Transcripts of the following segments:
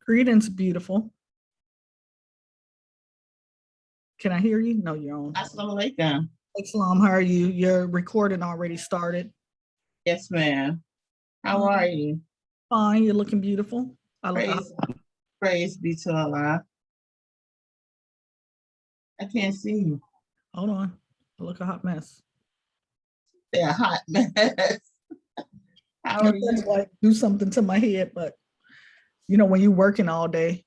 Greetings, beautiful. Can I hear you? No, you're on. Assalamu alaikum. Islam, how are you? Your recording already started. Yes, ma'am. How are you? Fine, you're looking beautiful. Praise be to Allah. I can't see you. Hold on. I look a hot mess. They're a hot mess. How are you? Like do something to my head, but you know, when you're working all day.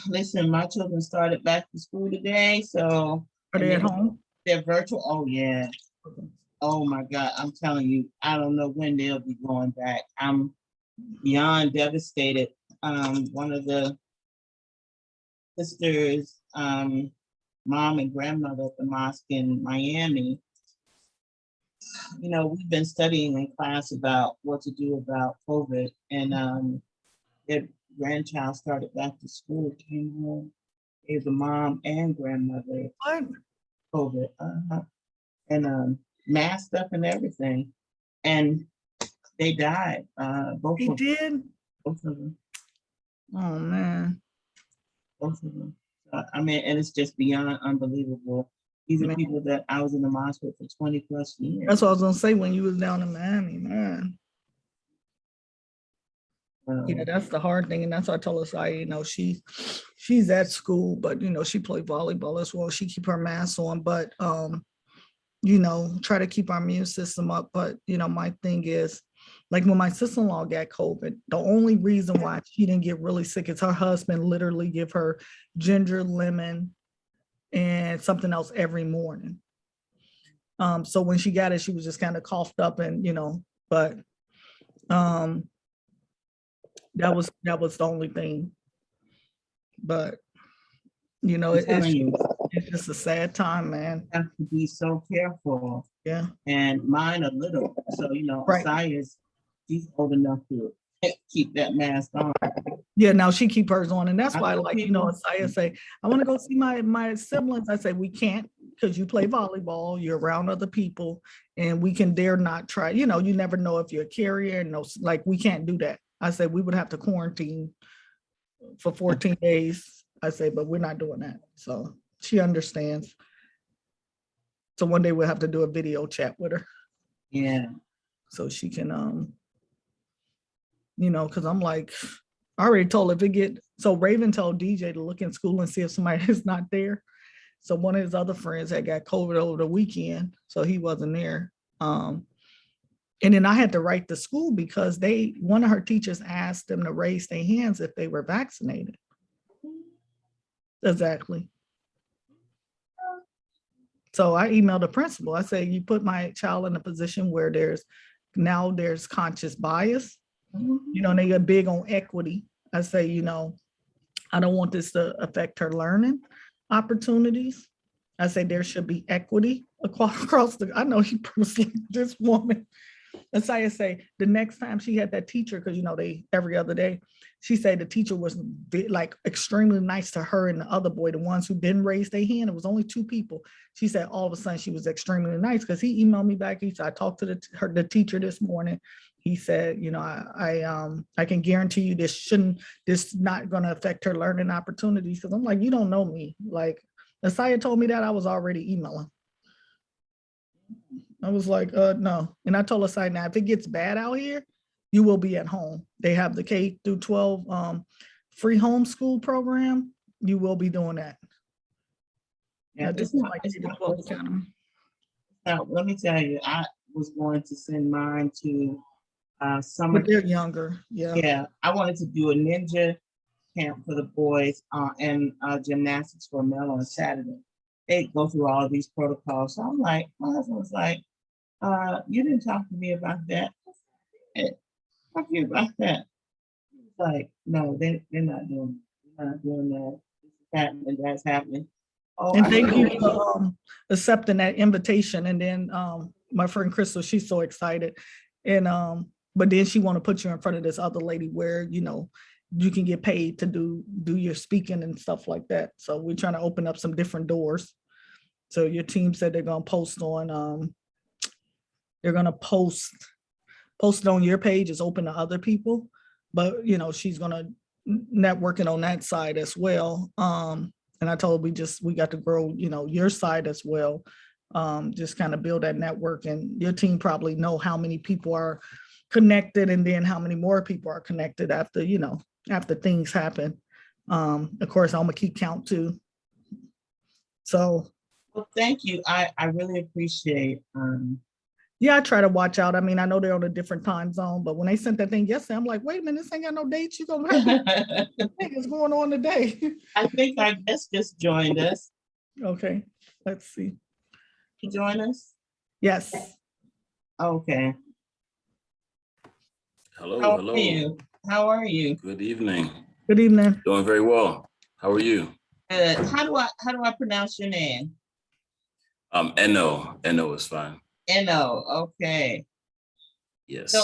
Listen, my children started back to school today, so Are they at home? They're virtual. Oh yeah. Oh my God, I'm telling you, I don't know when they'll be going back. I'm beyond devastated. One of the sisters, mom and grandmother at the mosque in Miami, you know, we've been studying in class about what to do about COVID, and their grandchild started back to school, came home, gave the mom and grandmother COVID, and masked up and everything, and they died. Both of them. Oh man. Both of them. I mean, and it's just beyond unbelievable. These are people that I was in the mosque with for 20 plus years. That's what I was gonna say when you was down in Miami, man. Yeah, that's the hard thing, and that's what I told us. You know, she's at school, but you know, she played volleyball as well. She keep her mask on, but you know, try to keep our immune system up. But you know, my thing is, like when my sister-in-law got COVID, the only reason why she didn't get really sick is her husband literally give her ginger, lemon, and something else every morning. So when she got it, she was just kind of coughed up, and you know, but that was the only thing. But you know, it's just a sad time, man. You have to be so careful. Yeah. And mine a little. So, you know, Asia's, she's old enough to keep that mask on. Yeah, now she keep hers on. And that's why, like, you know, Asaya say, I want to go see my siblings. I say, we can't, because you play volleyball, you're around other people, and we can dare not try. You know, you never know if you're a carrier. No, like, we can't do that. I said we would have to quarantine for 14 days. I say, but we're not doing that. So she understands. So one day we'll have to do a video chat with her. Yeah. So she can, you know, because I'm like, I already told her if it get, so Raven told DJ to look in school and see if somebody is not there. So one of his other friends had got COVID over the weekend, so he wasn't there. And then I had to write the school because one of her teachers asked them to raise their hands if they were vaccinated. Exactly. So I emailed the principal. I said, you put my child in a position where there's conscious bias. You know, and they get big on equity. I say, you know, I don't want this to affect her learning opportunities. I say there should be equity across I know he purposely, this woman. And so I say the next time she had that teacher, because you know every other day, she said the teacher was like extremely nice to her and the other boy, the ones who didn't raise their hand. It was only two people. She said all of a sudden she was extremely nice because he emailed me back. He said I talked to the teacher this morning. He said, you know, I can guarantee you this not going to affect her learning opportunities. Because I'm like, you don't know me. Like Asaya told me that I was already emailing. I was like, no. And I told Asaya, now if it gets bad out here, you will be at home. They have the K through 12 free homeschool program. You will be doing that. Yeah, this is like now, let me tell you, I was going to send mine to summer. But they're younger. Yeah. Yeah, I wanted to do a ninja camp for the boys and gymnastics for men on Saturday. They go through all these protocols. So I'm like, my husband was like, you didn't talk to me about that. Talk to you about that. Like, no, they're not doing it. They're not doing that. This is happening, that's happening. Oh, and thank you for accepting that invitation. And then my friend Crystal, she's so excited. And but then she want to put you in front of this other lady where, you know, you can get paid to do your speaking and stuff like that. So we're trying to open up some different doors. So your team said they're gonna post on they're gonna post it on your page, it's open to other people. But you know, she's gonna networking on that side as well. And I told we got to grow, your side as well. Just kind of build that network, and your team probably know how many people are connected, and then how many more people are connected after, after things happen. Of course, I'm gonna keep count too. So Well, thank you. I really appreciate. yeah, I try to watch out. I mean, I know they're on a different time zone, but when they sent that thing yesterday, I'm like, wait a minute, this ain't got no dates. You gonna have to what's going on today? I think our guest just joined us. Okay, let's see. You join us? Yes. Okay. Hello, How hello. are you? How are you? Good evening. Good evening. Doing very well. How are you? Good. How do I pronounce your name? Eno. Eno is fine. Eno. Okay. Yes. So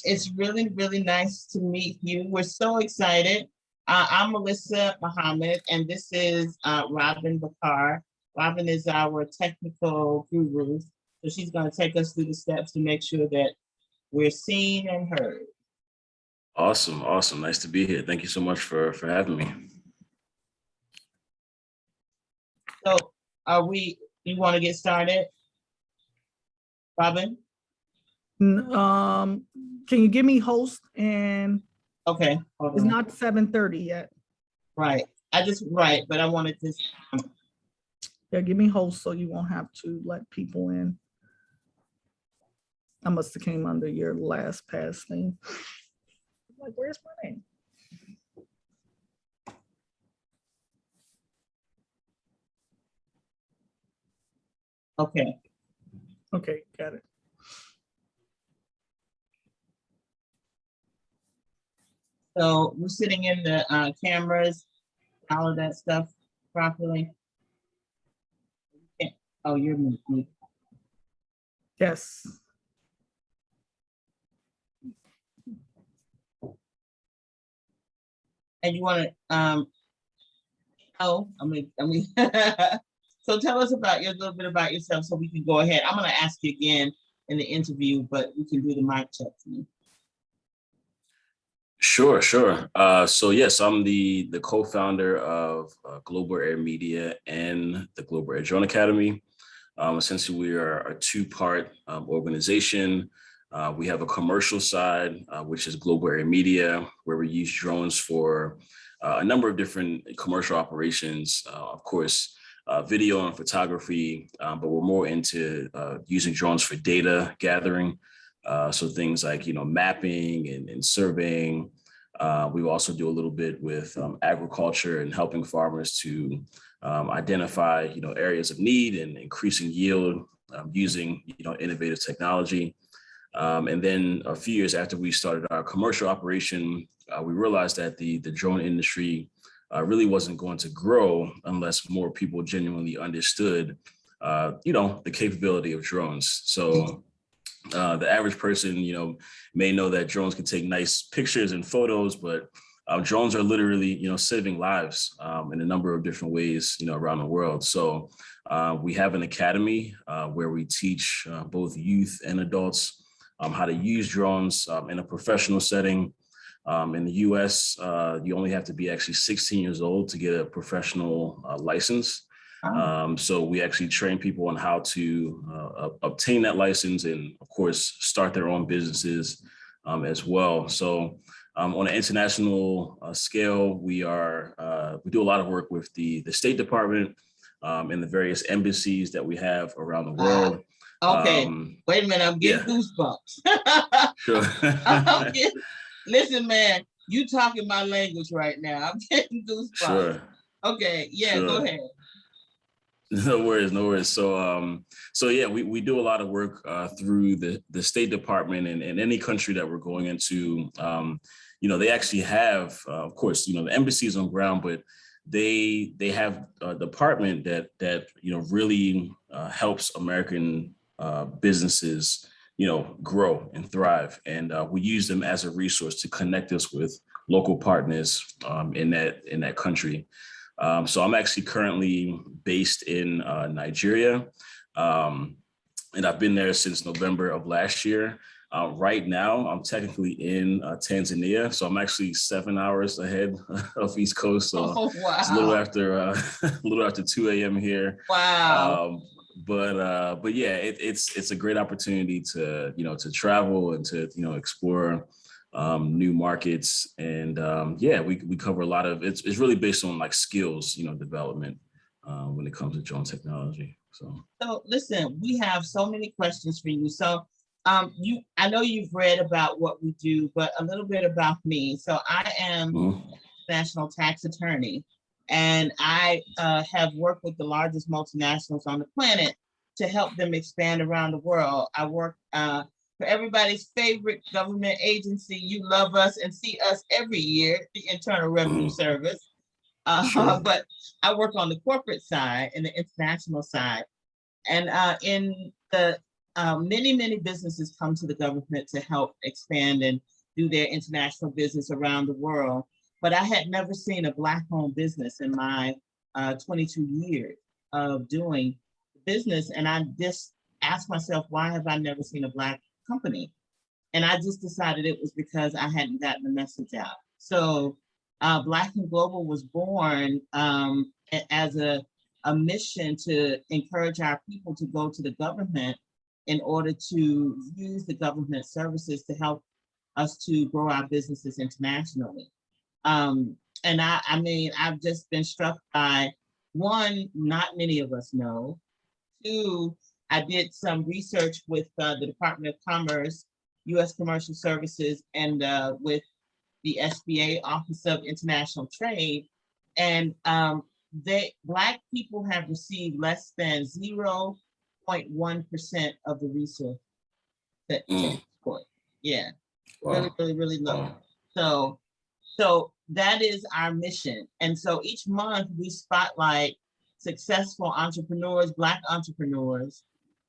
it's really, really nice to meet you. We're so excited. I'm Melissa Muhammad, and this is Robin Bakar. Robin is our technical guru. So she's going to take us through the steps to make sure that we're seen and heard. Awesome. Awesome. Nice to be here. Thank you so much for having me. So you want to get started? Robin? Can you give me host? And Okay. it's not 7:30 yet. Right. But I wanted to. Yeah, give me host so you won't have to let people in. I must have came under your last pass thing. Like, where's my name? Okay. Okay, got it. So we're sitting in the cameras, all of that stuff properly. Oh, you're muted. Yes. And you want to so tell us about a little bit about yourself so we can go ahead. I'm going to ask you again in the interview, but we can do the mic check for you. Sure. So yes, I'm the co-founder of Global Air Media and the Global Air Drone Academy. Essentially, we are a two-part organization. We have a commercial side, which is Global Air Media, where we use drones for a number of different commercial operations. Of course, video and photography, but we're more into using drones for data gathering. So things like, mapping and surveying. We also do a little bit with agriculture and helping farmers to identify, areas of need and increasing yield using, innovative technology. And then a few years after we started our commercial operation, we realized that the drone industry really wasn't going to grow unless more people genuinely understood, the capability of drones. So the average person, may know that drones can take nice pictures and photos, but drones are literally, saving lives in a number of different ways, around the world. So we have an academy where we teach both youth and adults how to use drones in a professional setting. In the US, you only have to be actually 16 years old to get a professional license. So we actually train people on how to obtain that license and, of course, start their own businesses as well. So on an international scale, we do a lot of work with the State Department and the various embassies that we have around the world. Okay, wait a minute, I'm getting goosebumps. Sure. Listen, man, you talking my language right now. I'm getting goosebumps. Sure. Okay, yeah, Go ahead. No worries. So yeah, we do a lot of work through the State Department and any country that we're going into. They actually have, of course, the embassies on ground, but they have a department that really helps American businesses grow and thrive, and we use them as a resource to connect us with local partners in that country. So I'm actually currently based in Nigeria, and I've been there since November of last year. Right now, I'm technically in Tanzania, so I'm actually 7 hours ahead of East Coast. So Oh, wow. it's a little after a little after 2 a.m. here. Wow. But yeah, it's a great opportunity to to travel and to explore new markets, and yeah, we cover a lot of it's really based on like skills development when it comes to drone technology. So listen, we have so many questions for you. So I know you've read about what we do, but a little bit about me. So I am Mhm. national tax attorney, and I have worked with the largest multinationals on the planet to help them expand around the world. I work for everybody's favorite government agency. You love us and see us every year, the Internal Revenue Service. Sure. But I work on the corporate side and the international side. And in the many businesses come to the government to help expand and do their international business around the world. But I had never seen a Black-owned business in my 22 years of doing business. And I just asked myself, why have I never seen a Black company? And I just decided it was because I hadn't gotten the message out. So Black and Global was born as a mission to encourage our people to go to the government in order to use the government services to help us to grow our businesses internationally. And I mean, I've just been struck by one, not many of us know. Two, I did some research with the Department of Commerce, U.S. Commercial Services, and with the SBA, Office of International Trade, and Black people have received less than 0.1% of the resource to export. Yeah, Wow. really low. Wow. So that is our mission. And so each month we spotlight successful entrepreneurs, Black entrepreneurs,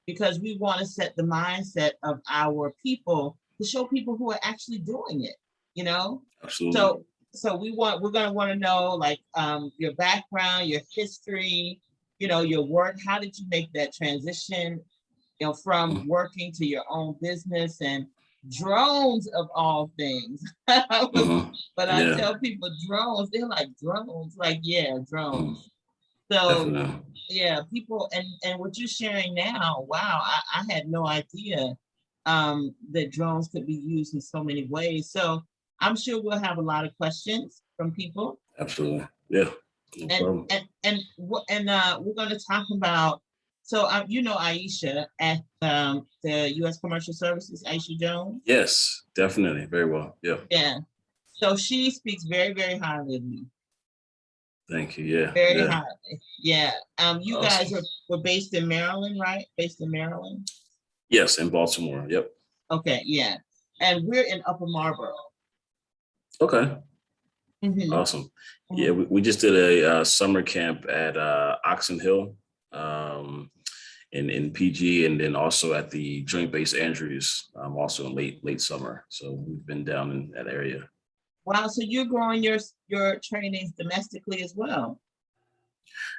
because we want to set the mindset of our people to show people who are actually doing it, you know? Absolutely. So we're gonna want to know like your background, your history, your work. How did you make that transition, from working to your own business and drones of all things? But I Yeah. tell people drones, they're like drones, like yeah, drones. So Definitely. yeah, people and what you're sharing now, wow, I had no idea that drones could be used in so many ways. So I'm sure we'll have a lot of questions from people. Absolutely. Yeah. No problem. And we're going to talk about. So Aisha at the U.S. Commercial Services, Aisha Jones. Yes, definitely. Very well. Yeah. Yeah. So she speaks very highly of me. Thank you. Yeah. Very Yeah. highly. Yeah. You Awesome. guys were based in Maryland, right? Based in Maryland. Yes, in Baltimore. Yep. Okay. Yeah. And we're in Upper Marlboro. Okay. Mm-hmm. Awesome. Mm-hmm. Yeah, we just did a summer camp at Oxon Hill in PG, and then also at the Joint Base Andrews, also in late summer. So we've been down in that area. Wow. So you're growing your trainings domestically as well.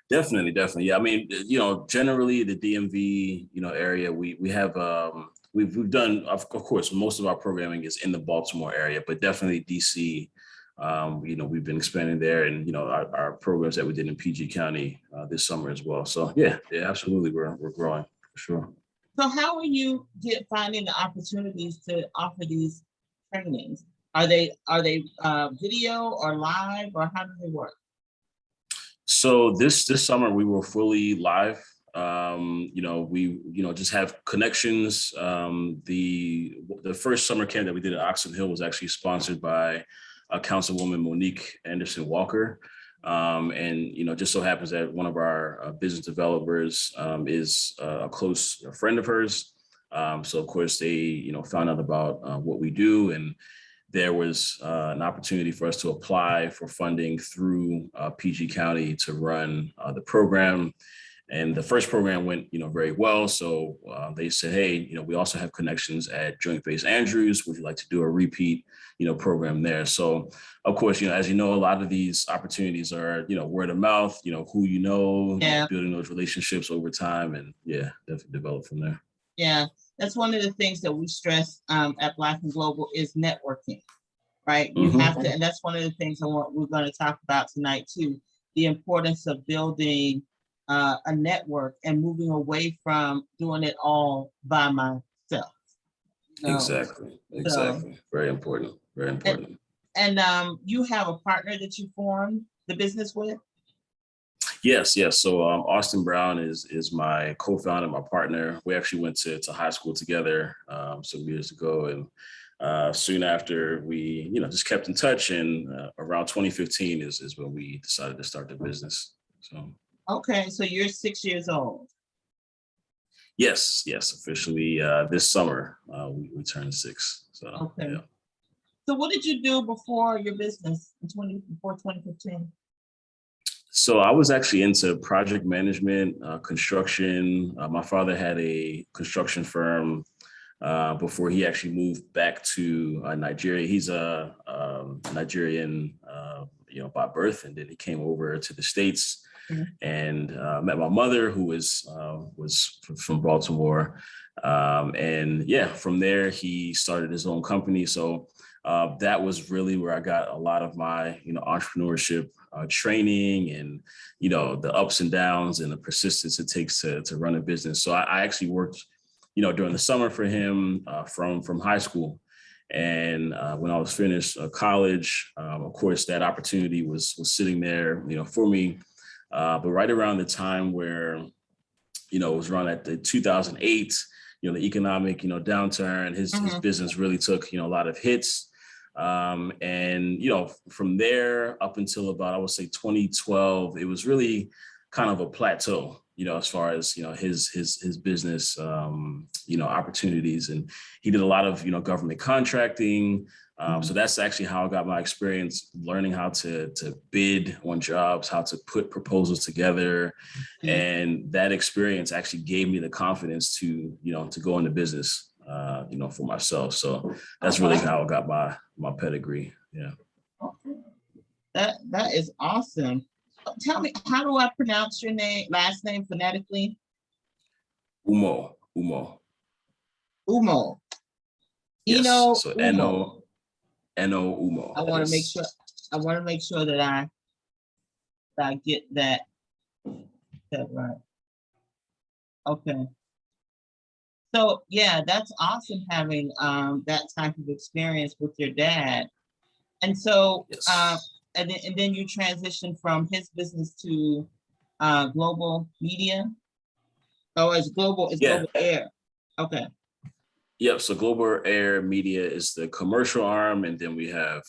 Definitely. Yeah. I mean, generally the DMV, area, we have we've done, of course, most of our programming is in the Baltimore area, but definitely DC. We've been expanding there, and our programs that we did in PG County this summer as well. So yeah, absolutely, we're growing for sure. So how are you finding the opportunities to offer these trainings? Are they video or live, or how do they work? So this summer we were fully live. We just have connections. The first summer camp that we did at Oxon Hill was actually sponsored by Councilwoman Monique Anderson Walker. And just so happens that one of our business developers is a close friend of hers. So of course they found out about what we do, and there was an opportunity for us to apply for funding through PG County to run the program. And the first program went, very well. So they said, hey, we also have connections at Joint Base Andrews. Would you like to do a repeat, program there? So, of course, as you know, a lot of these opportunities are, word of mouth, who Yeah. building those relationships over time, and yeah, definitely develop from there. Yeah, that's one of the things that we stress at Black and Global is networking, right? You have to, and that's one of the things we're going to talk about tonight too, the importance of building a network and moving away from doing it all by myself. Exactly. Exactly. So, very important. Very important. And you have a partner that you formed the business with? Yes, yes. So Austin Brown is my co-founder, my partner. We actually went to high school together some years ago, and soon after we, just kept in touch. And around 2015 is when we decided to start the business. So. Okay, so you're 6 years old. Yes, yes. Officially this summer we turned 6. So. Okay. Yeah. So what did you do before your business before 2015? So I was actually into project management, construction. My father had a construction firm before he actually moved back to Nigeria. He's a Nigerian, by birth, and then he came over to the States and met my mother, who was from Baltimore. And yeah, from there he started his own company. So that was really where I got a lot of my, entrepreneurship training and, the ups and downs and the persistence it takes to run a business. So I actually worked, during the summer for him from high school. And when I was finished college, of course, that opportunity was sitting there, for me. But right around the time where, it was around at the 2008, the economic, downturn, his business really took, a lot of hits. And, from there up until about, I would say 2012, it was really kind of a plateau, as far as, his business, opportunities. And he did a lot of, government contracting. So that's actually how I got my experience learning how to bid on jobs, how to put proposals together. And that experience actually gave me the confidence to go into business. For myself. So that's really how I got my pedigree. Yeah. That is awesome. Tell me, how do I pronounce your last name phonetically? Umoh. Umoh. Yes. Umoh. So N-O Umoh. I want to make sure. I want to make sure that I get that right. Okay. So yeah, that's awesome having that type of experience with your dad. And so and then you transition from his business to global media. Oh, it's global air. Okay. Yep. So Global Air Media is the commercial arm, and then we have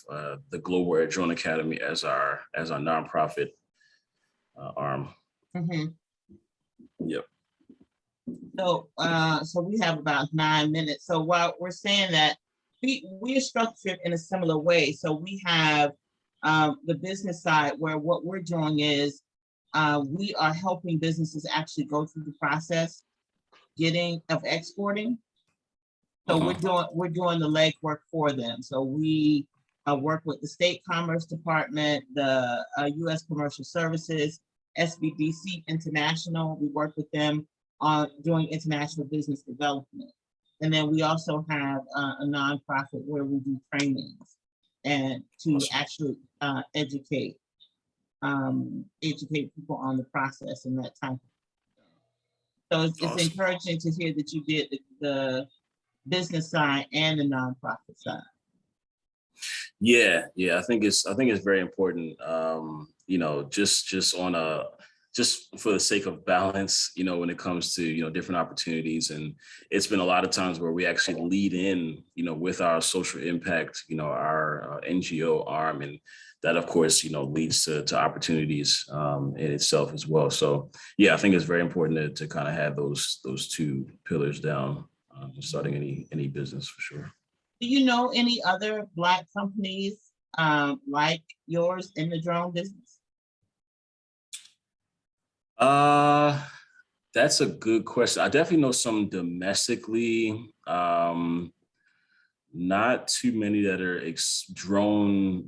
the Global Air Drone Academy as our nonprofit arm. Yep. So we have about 9 minutes. So while we're saying that, we are structured in a similar way. So we have the business side where what we're doing is we are helping businesses actually go through the process of exporting. So we're doing the legwork for them. So we work with the State Commerce Department, the U.S. Commercial Services, SBDC International. We work with them on doing international business development. And then we also have a nonprofit where we do trainings and to actually educate people on the process and that type of thing. So it's encouraging to hear that you did the business side and the nonprofit side. Yeah. I think it's very important. Just for the sake of balance, when it comes to, different opportunities. And it's been a lot of times where we actually lead in, with our social impact, our NGO arm. And that, of course, leads to opportunities in itself as well. So, yeah, I think it's very important to kind of have those two pillars down starting any business for sure. Do you know any other Black companies like yours in the drone business? That's a good question. I definitely know some domestically, not too many that are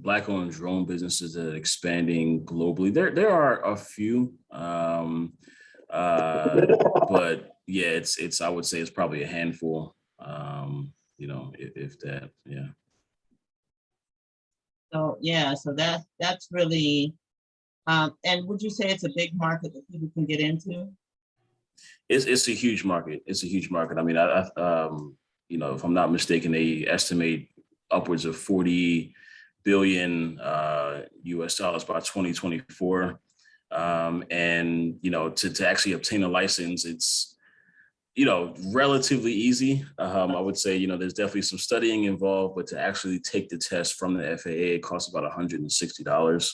Black-owned drone businesses that are expanding globally. There are a few, but yeah, it's I would say it's probably a handful. If that, yeah. So yeah, so that's really, and would you say it's a big market that people can get into? It's a huge market. It's a huge market. I mean, if I'm not mistaken, they estimate upwards of 40 billion US dollars by 2024. And to actually obtain a license, it's relatively easy. I would say, there's definitely some studying involved, but to actually take the test from the FAA, it costs about $160.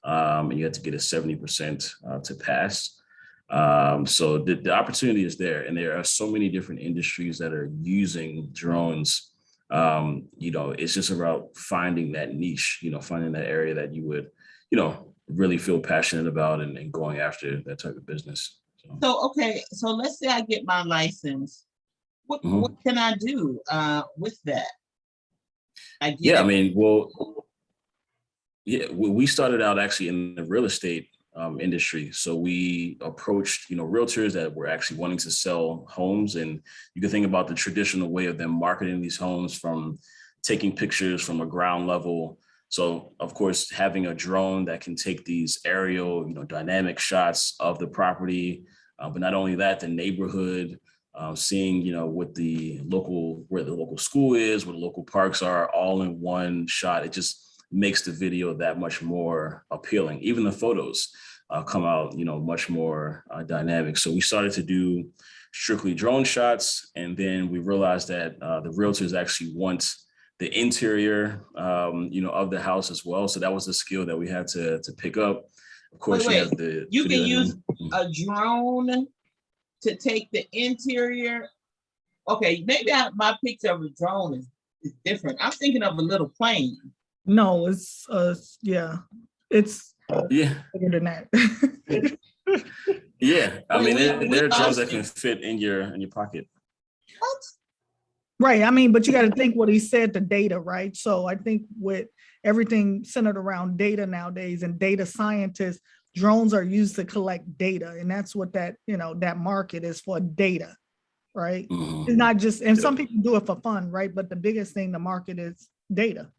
And you have to get a 70% to pass. So the opportunity is there, and there are so many different industries that are using drones. It's just about finding that niche, finding that area that you would, really feel passionate about and going after that type of business. So okay, so let's say I get my license. What Mhm. can I do with that? I get Yeah, I it. mean, well, yeah, we started out actually in the real estate industry. So we approached, realtors that were actually wanting to sell homes, and you can think about the traditional way of them marketing these homes, from taking pictures from a ground level. So of course, having a drone that can take these aerial, dynamic shots of the property, but not only that, the neighborhood, seeing, where the local school is, where the local parks are, all in one shot. It just makes the video that much more appealing. Even the photos come out, much more dynamic. So we started to do strictly drone shots, and then we realized that the realtors actually want the interior, of the house as well. So that was a skill that we had to pick up. Of Wait, course, you wait. have the You can video use editing. a drone to take the interior. Okay, maybe my picture of a drone is different. I'm thinking of a little plane. No, it's yeah, it's Yeah, bigger than that. yeah. I Wait, mean, we there are drones lost that you. can fit in your pocket. What? Right. I mean, but you got to think what he said, the data, right? So I think with everything centered around data nowadays and data scientists, drones are used to collect data. And that's what that market is for, data, right? It's Mhm. not just, and some Yep. people do it for fun, right? But the biggest thing, the market is data.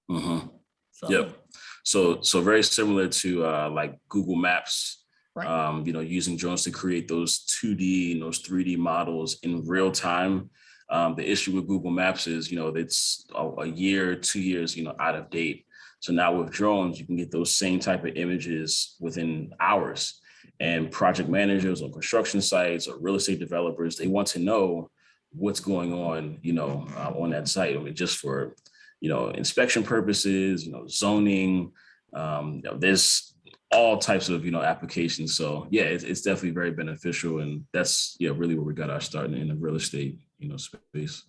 Mhm. So, Yep. So very similar to like Google Maps, right. using drones to create those 2D and those 3D models in real time. The issue with Google Maps is, it's a year, 2 years, out of date. So now with drones, you can get those same type of images within hours. And project managers on construction sites or real estate developers, they want to know what's going on that site. I mean, just for inspection purposes, zoning. There's all types of applications. So yeah, it's definitely very beneficial, and that's really where we got our start in the real estate space.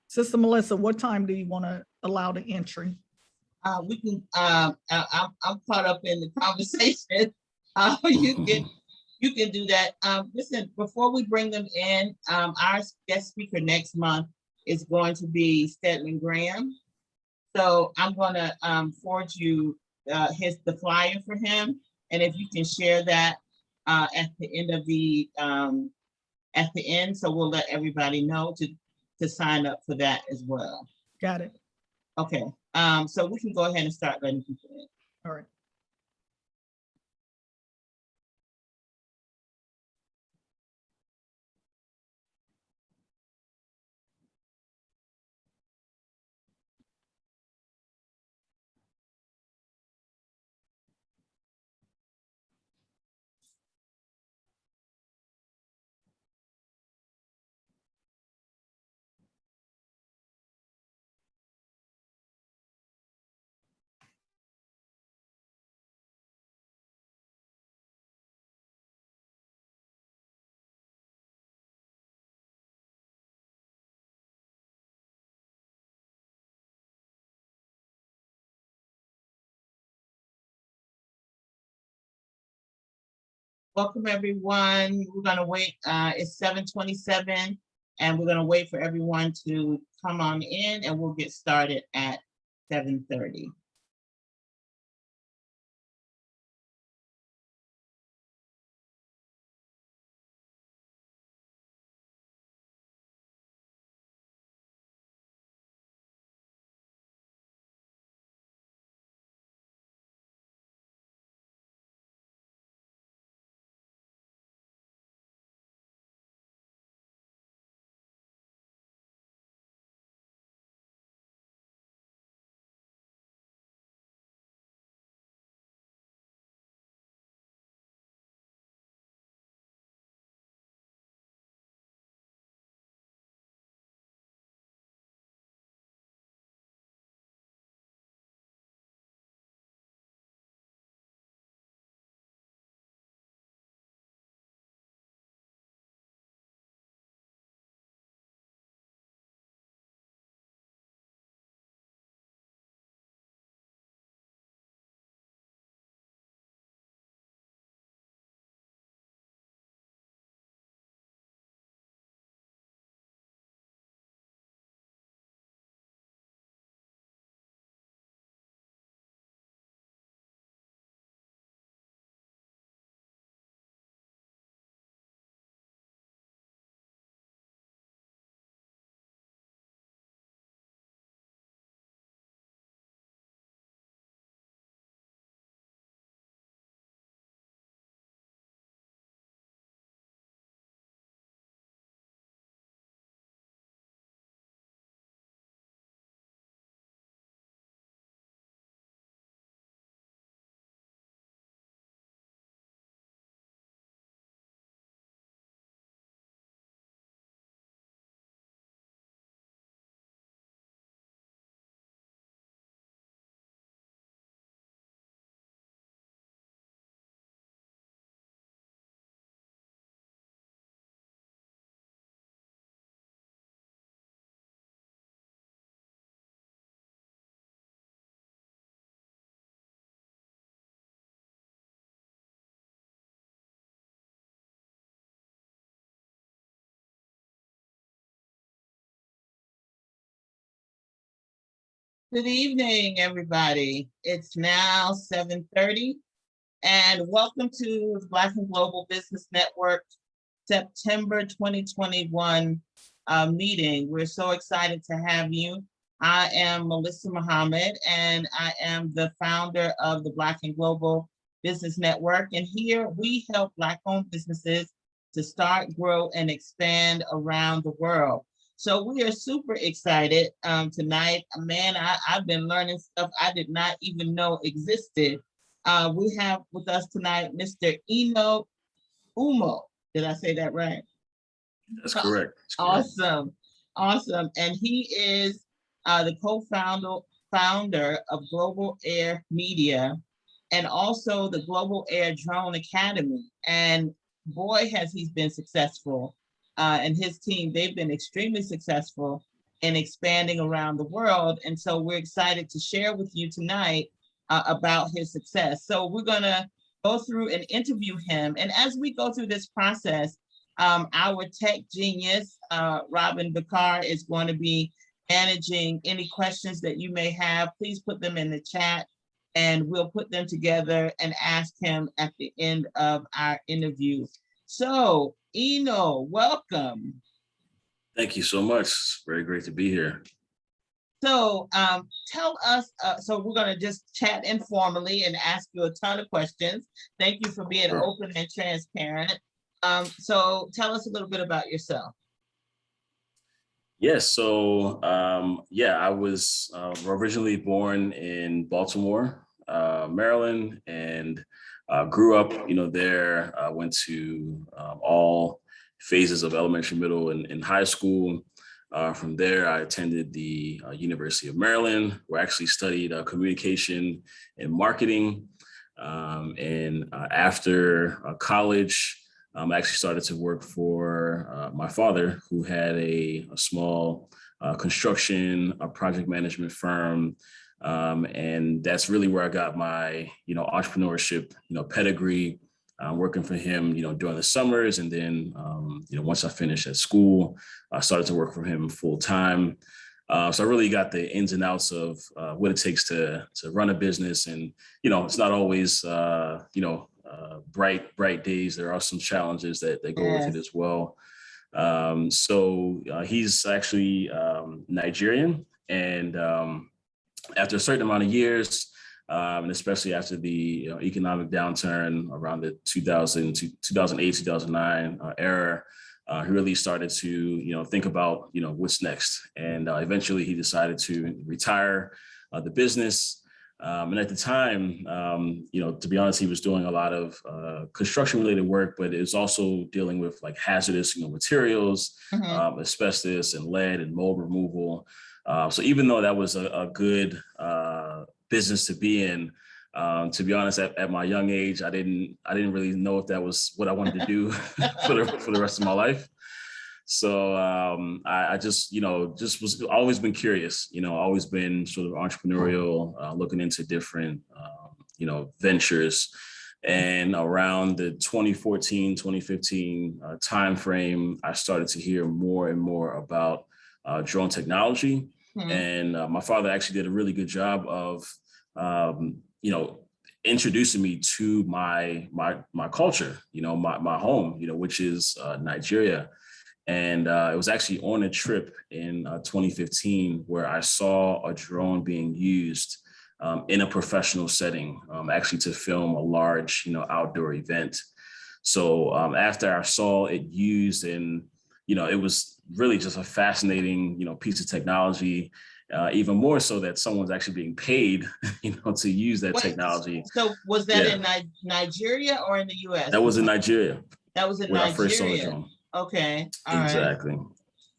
Sister Melissa, what time do you want to allow the entry? We can. I'm caught up in the conversation. You can do that. Listen, before we bring them in, our guest speaker next month is going to be Stedman Graham. So I'm going to forward you the flyer for him, and if you can share that at the end of at the end, so we'll let everybody know to sign up for that as well. Got it. Okay. So we can go ahead and start letting people in. All right. Welcome everyone. We're gonna wait. It's 7:27, and we're gonna wait for everyone to come on in, and we'll get started at 7:30. Good evening, everybody. It's now 7:30, and welcome to the Black and Global Business Network September 2021 meeting. We're so excited to have you. I am Melissa Muhammad, and I am the founder of the Black and Global Business Network. And here we help Black-owned businesses to start, grow, and expand around the world. So we are super excited tonight. Man, I've been learning stuff I did not even know existed. We have with us tonight Mr. Umoh. Did I say that right? That's correct. Awesome. Awesome. And he is the co-founder of Global Air Media and also the Global Air Drone Academy. And boy, has he been successful. And his team, they've been extremely successful in expanding around the world. And so we're excited to share with you tonight about his success. So we're going to go through and interview him. And as we go through this process, our tech genius, Robin Bakar, is going to be managing any questions that you may have. Please put them in the chat and we'll put them together and ask him at the end of our interview. So, Umoh, welcome. Thank you so much. It's very great to be here. So tell us, so we're going to just chat informally and ask you a ton of questions. Thank you for being open and transparent. So tell us a little bit about yourself. Yes. So, I was originally born in Baltimore, Maryland, and grew up, there. Went to all phases of elementary, middle, and high school. From there, I attended the University of Maryland, where I actually studied communication and marketing. And after college, I actually started to work for my father, who had a small construction, project management firm. And that's really where I got my, entrepreneurship, pedigree, working for him, during the summers. And then, once I finished at school, I started to work for him full time. So I really got the ins and outs of what it takes to run a business. And, it's not always, bright days. There are some challenges that go with it as well. So he's actually Nigerian. And after a certain amount of years, and especially after the economic downturn around the 2008, 2009 era, he really started to think about what's next. And eventually he decided to retire the business. And at the time, to be honest, he was doing a lot of construction related work, but it was also dealing with like hazardous materials, asbestos and lead and mold removal. So even though that was a good business to be in, to be honest, at my young age, I didn't really know if that was what I wanted to do for the rest of my life. So I just was always been curious, always been sort of entrepreneurial, looking into different, ventures. And around the 2014, 2015 timeframe, I started to hear more and more about drone technology. And my father actually did a really good job of, introducing me to my culture, my home, which is Nigeria. And it was actually on a trip in 2015 where I saw a drone being used in a professional setting, actually to film a large, outdoor event. So after I saw it used, and it was really just a fascinating, piece of technology. Even more so that someone's actually being paid, to use that technology. So was that in Nigeria or in the U.S.? That was in Nigeria. That was in when Nigeria. I first saw the drone. Okay. Exactly. Right.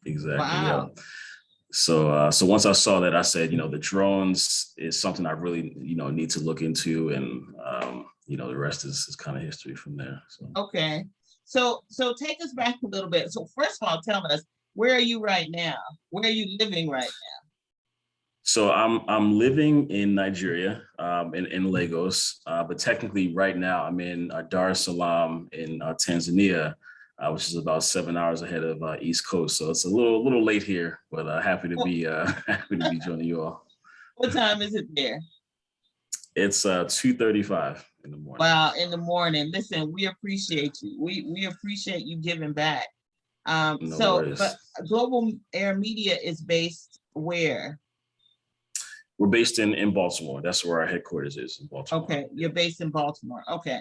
Exactly. Wow. Yeah. So once I saw that, I said, the drones is something I really, need to look into, and the rest is kind of history from there. So. Okay. So take us back a little bit. So first of all, tell us, where are you right now? Where are you living right now? So I'm living in Nigeria, in Lagos, but technically right now I'm in Dar es Salaam in Tanzania, which is about 7 hours ahead of East Coast. So it's a little late here, but happy to be joining you all. What time is it there? It's 2:35 in the morning. Wow, in the morning. Listen, we appreciate you. We appreciate you giving back. No So, worries. but Global Air Media is based where? We're based in Baltimore. That's where our headquarters is, in Baltimore. Okay, you're based in Baltimore. Okay.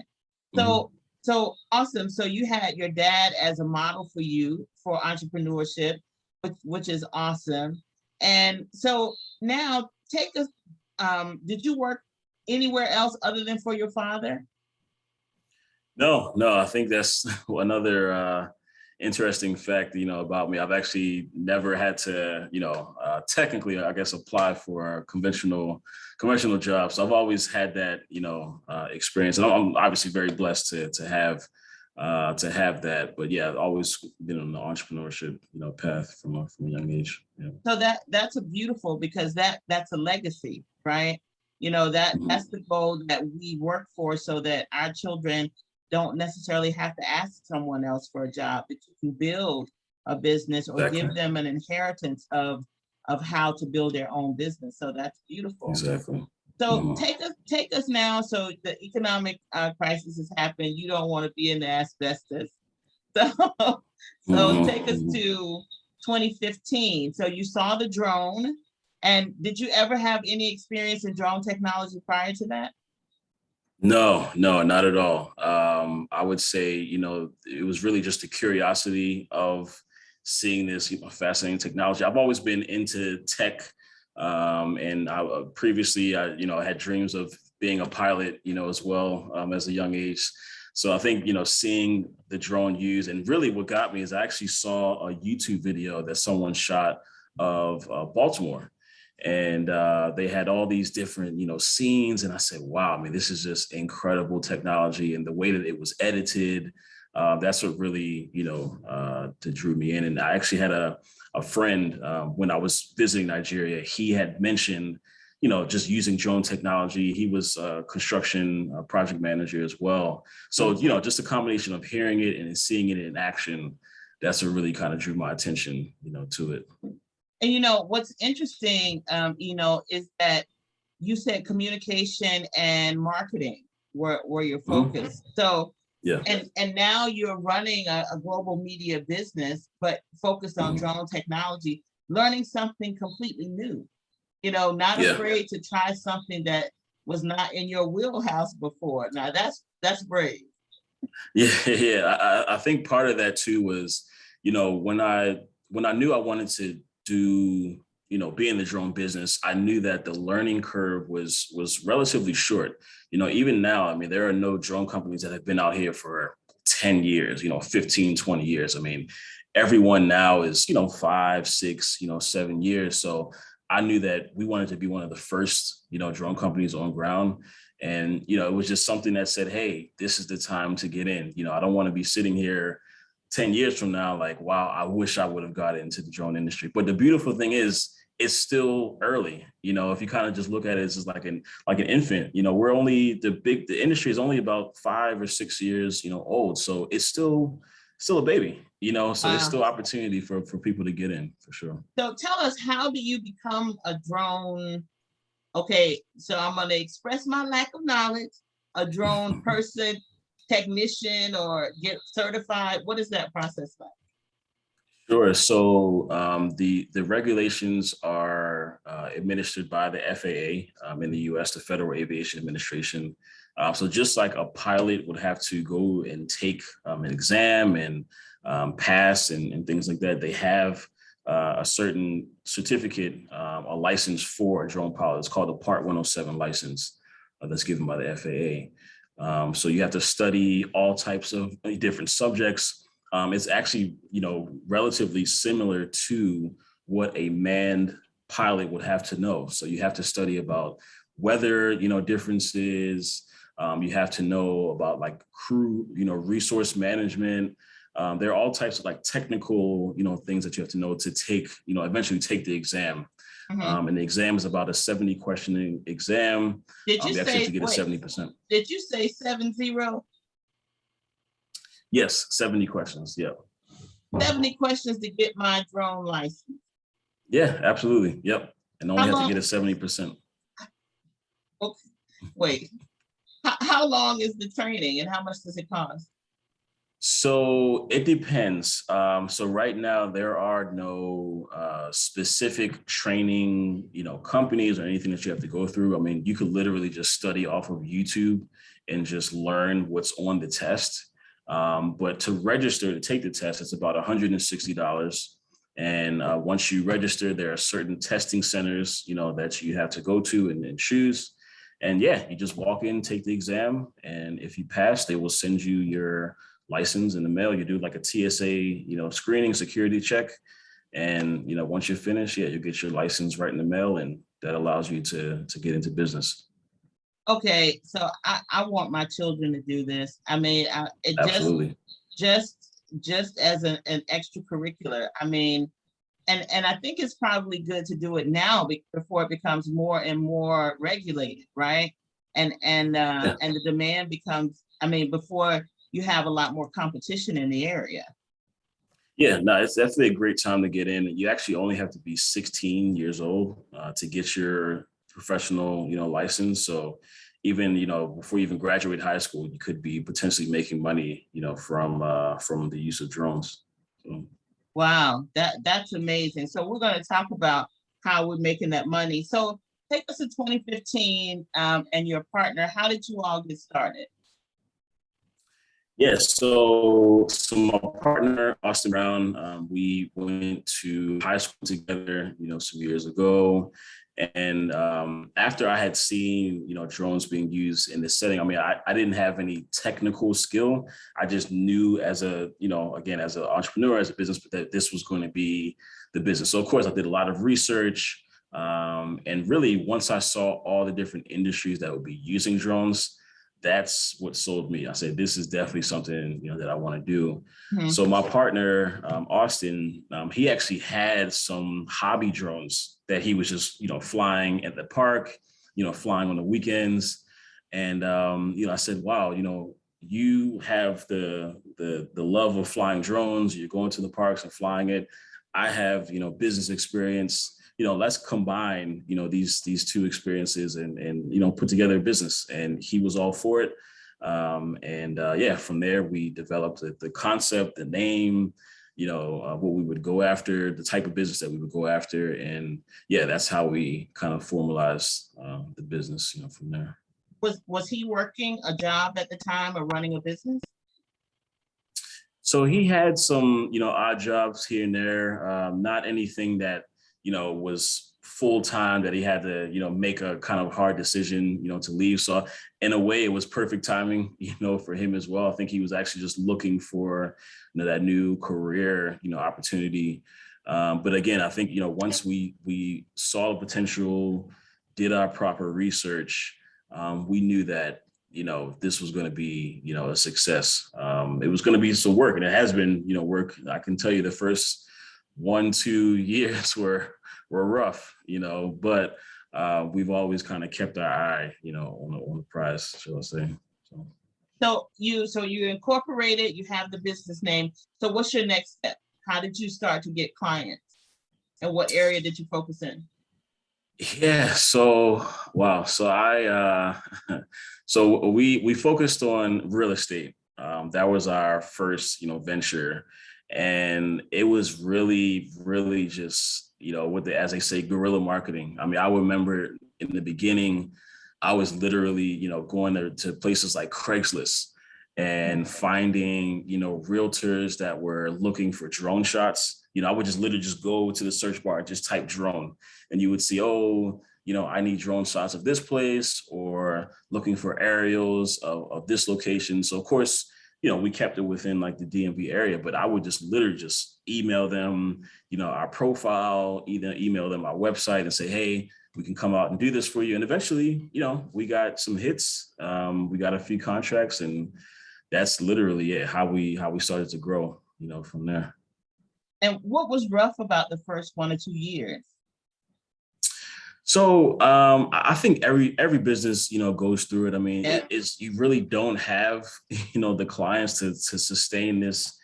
Mhm. So awesome. So you had your dad as a model for you for entrepreneurship, which is awesome. And so now take us, did you work anywhere else other than for your father? No, I think that's another interesting fact, about me. I've actually never had to, technically, I guess, apply for a conventional jobs. So I've always had that, experience, and I'm obviously very blessed to have that. But yeah, I've always been on the entrepreneurship, path from a young age. Yeah. So that's a beautiful, because that's a legacy, right? That's the goal that we work for, so that our children don't necessarily have to ask someone else for a job, that you can build a business or Exactly. give them an inheritance of how to build their own business. So that's beautiful. Exactly. So take us now. So the economic crisis has happened. You don't want to be in the asbestos. So take us to 2015. So you saw the drone, and did you ever have any experience in drone technology prior to that? No, not at all. I would say, it was really just the curiosity of seeing this, fascinating technology. I've always been into tech. And previously, I had dreams of being a pilot, as well, as a young age. So I think, seeing the drone used, and really what got me is I actually saw a YouTube video that someone shot of Baltimore. And they had all these different, scenes. And I said, wow, I mean, this is just incredible technology. And the way that it was edited, that's what really, that drew me in. And I actually had a friend when I was visiting Nigeria. He had mentioned, just using drone technology. He was a construction project manager as well. So, just a combination of hearing it and seeing it in action, that's what really kind of drew my attention, to it. And what's interesting, is that you said communication and marketing were your focus. So yeah, and now you're running a global media business, but focused on drone technology, learning something completely new. Not afraid to try something that was not in your wheelhouse before. Now that's brave. Yeah. I think part of that too was, when I knew I wanted to do, be in the drone business, I knew that the learning curve was relatively short. Even now, I mean, there are no drone companies that have been out here for 10 years, 15, 20 years. I mean, everyone now is, 5, 6, 7 years. So I knew that we wanted to be one of the first, drone companies on ground. And, it was just something that said, hey, this is the time to get in. I don't want to be sitting here 10 years from now, like, wow, I wish I would have got into the drone industry. But the beautiful thing is, it's still early. If you kind of just look at it as like an infant, we're only the industry is only about 5 or 6 years, old. So it's still a baby, so there's still opportunity for people to get in, for sure. So tell us, how do you become a drone? Okay, so I'm going to express my lack of knowledge. A drone person, technician, or get certified. What is that process like? Sure. So the regulations are administered by the FAA in the U.S., the Federal Aviation Administration. So just like a pilot would have to go and take an exam and pass and things like that, they have a certain certificate, a license for a drone pilot. It's called a Part 107 license that's given by the FAA. So you have to study all types of different subjects. It's actually, relatively similar to what a manned pilot would have to know. So you have to study about weather, differences. You have to know about like crew, resource management. There are all types of like technical, things that you have to know to take, eventually take the exam. And the exam is about a 70 question exam. Did you say, have to get wait, a 70%. Did you say 70? Yes, 70 questions. Yeah. 70 questions to get my drone license. Yeah, absolutely. Yep. And only have to get a 70%. Okay, wait. How long is the training and how much does it cost? So it depends. So right now there are no specific training, companies or anything that you have to go through. I mean, you could literally just study off of YouTube and just learn what's on the test. But to register to take the test, it's about $160. And once you register, there are certain testing centers, that you have to go to and choose. And yeah, you just walk in, take the exam, and if you pass, they will send you your license in the mail. You do like a TSA, screening security check. And, once you're finished, yeah, you get your license right in the mail, and that allows you to get into business. Okay, so I want my children to do this. I mean, it Absolutely. just just as an extracurricular. I mean, and I think it's probably good to do it now before it becomes more and more regulated, right? Yeah. And the demand becomes, I mean, before you have a lot more competition in the area. Yeah, no, it's definitely a great time to get in. You actually only have to be 16 years old to get your professional, license. So even, before you even graduate high school, you could be potentially making money, from the use of drones. So, Wow, that's amazing. So we're going to talk about how we're making that money. So take us to 2015 and your partner. How did you all get started? yeah, so my partner, Austin Brown, we went to high school together, some years ago. And after I had seen, drones being used in this setting, I mean, I didn't have any technical skill. I just knew as a, again, as an entrepreneur, as a business, that this was going to be the business. So of course I did a lot of research. And really, once I saw all the different industries that would be using drones, that's what sold me. I said, this is definitely something, that I want to do. Mhm. So my partner, Austin, he actually had some hobby drones that he was just, flying at the park, flying on the weekends. And, I said, wow, you have the love of flying drones. You're going to the parks and flying it. I have, business experience. Let's combine, these two experiences and put together a business. And he was all for it. Yeah, from there we developed the concept, the name, what we would go after, the type of business that we would go after. And yeah, that's how we kind of formalized the business, from there. Was he working a job at the time or running a business? So he had some, odd jobs here and there, not anything that, was full time that he had to, make a kind of hard decision, to leave. So in a way, it was perfect timing, for him as well. I think he was actually just looking for, that new career, opportunity. But again, I think, once we saw the potential, did our proper research, we knew that this was going to be, a success. It was going to be some work, and it has been, work. I can tell you the first 1-2 years were rough, but we've always kind of kept our eye, on the prize, shall I say. So you incorporated, you have the business name. So what's your next step? How did you start to get clients? And what area did you focus in? Yeah. So wow. So so we focused on real estate. That was our first, venture, and it was really just, what as they say, guerrilla marketing. I mean, I remember in the beginning, I was literally, going to places like Craigslist and finding, realtors that were looking for drone shots. I would just literally just go to the search bar and just type drone, and you would see, oh, I need drone shots of this place, or looking for aerials of this location. So of course, we kept it within like the DMV area, but I would just literally just email them, our profile, either email them our website and say, hey, we can come out and do this for you. And eventually, we got some hits. We got a few contracts, and that's literally it, how we started to grow, from there. And what was rough about the first 1 or 2 years? So I think every business, goes through it. I mean, it's you really don't have, the clients to sustain this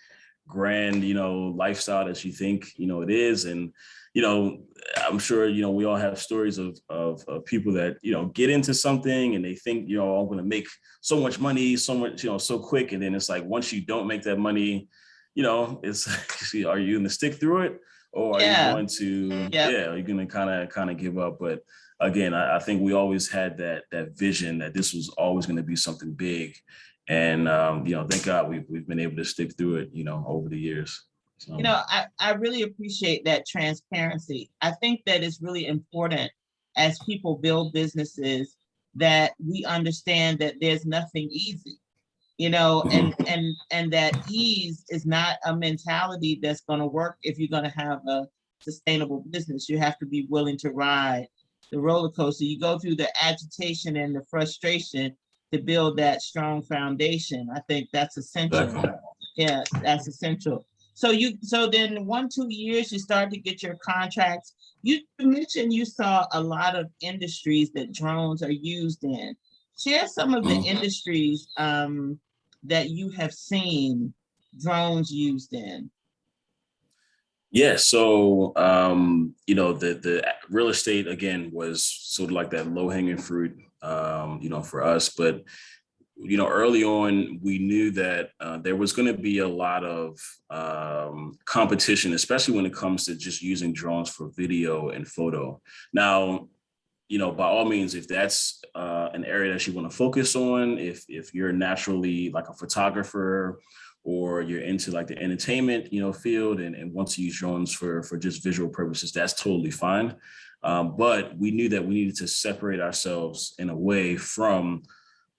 grand, lifestyle that you think, it is. And, you know, I'm sure, you know, we all have stories of people that, you know, get into something and they think, you know, I'm going to make so much money, so much, you know, so quick. And then it's like, once you don't make that money, you know, it's, are you going to stick through it, or are you Yeah. going to, Yep. yeah, are you going to kind of give up? But again, I think we always had that vision that this was always going to be something big. And, you know, thank God we've been able to stick through it, you know, over the years. So. You know, I really appreciate that transparency. I think that it's really important as people build businesses that we understand that there's nothing easy, you know, and that ease is not a mentality that's going to work if you're going to have a sustainable business. You have to be willing to ride the roller coaster. You go through the agitation and the frustration to build that strong foundation. I think that's essential. Exactly. Yes, that's essential. So then 1-2 years you start to get your contracts. You mentioned you saw a lot of industries that drones are used in. Share some of the industries that you have seen drones used in. Yeah, so you know, the real estate again was sort of like that low hanging fruit, you know, for us. But you know, early on, we knew that there was going to be a lot of competition, especially when it comes to just using drones for video and photo. Now, you know, by all means, if that's an area that you want to focus on, if you're naturally like a photographer, or you're into like the entertainment, you know, field and want to use drones for just visual purposes, that's totally fine. But we knew that we needed to separate ourselves in a way from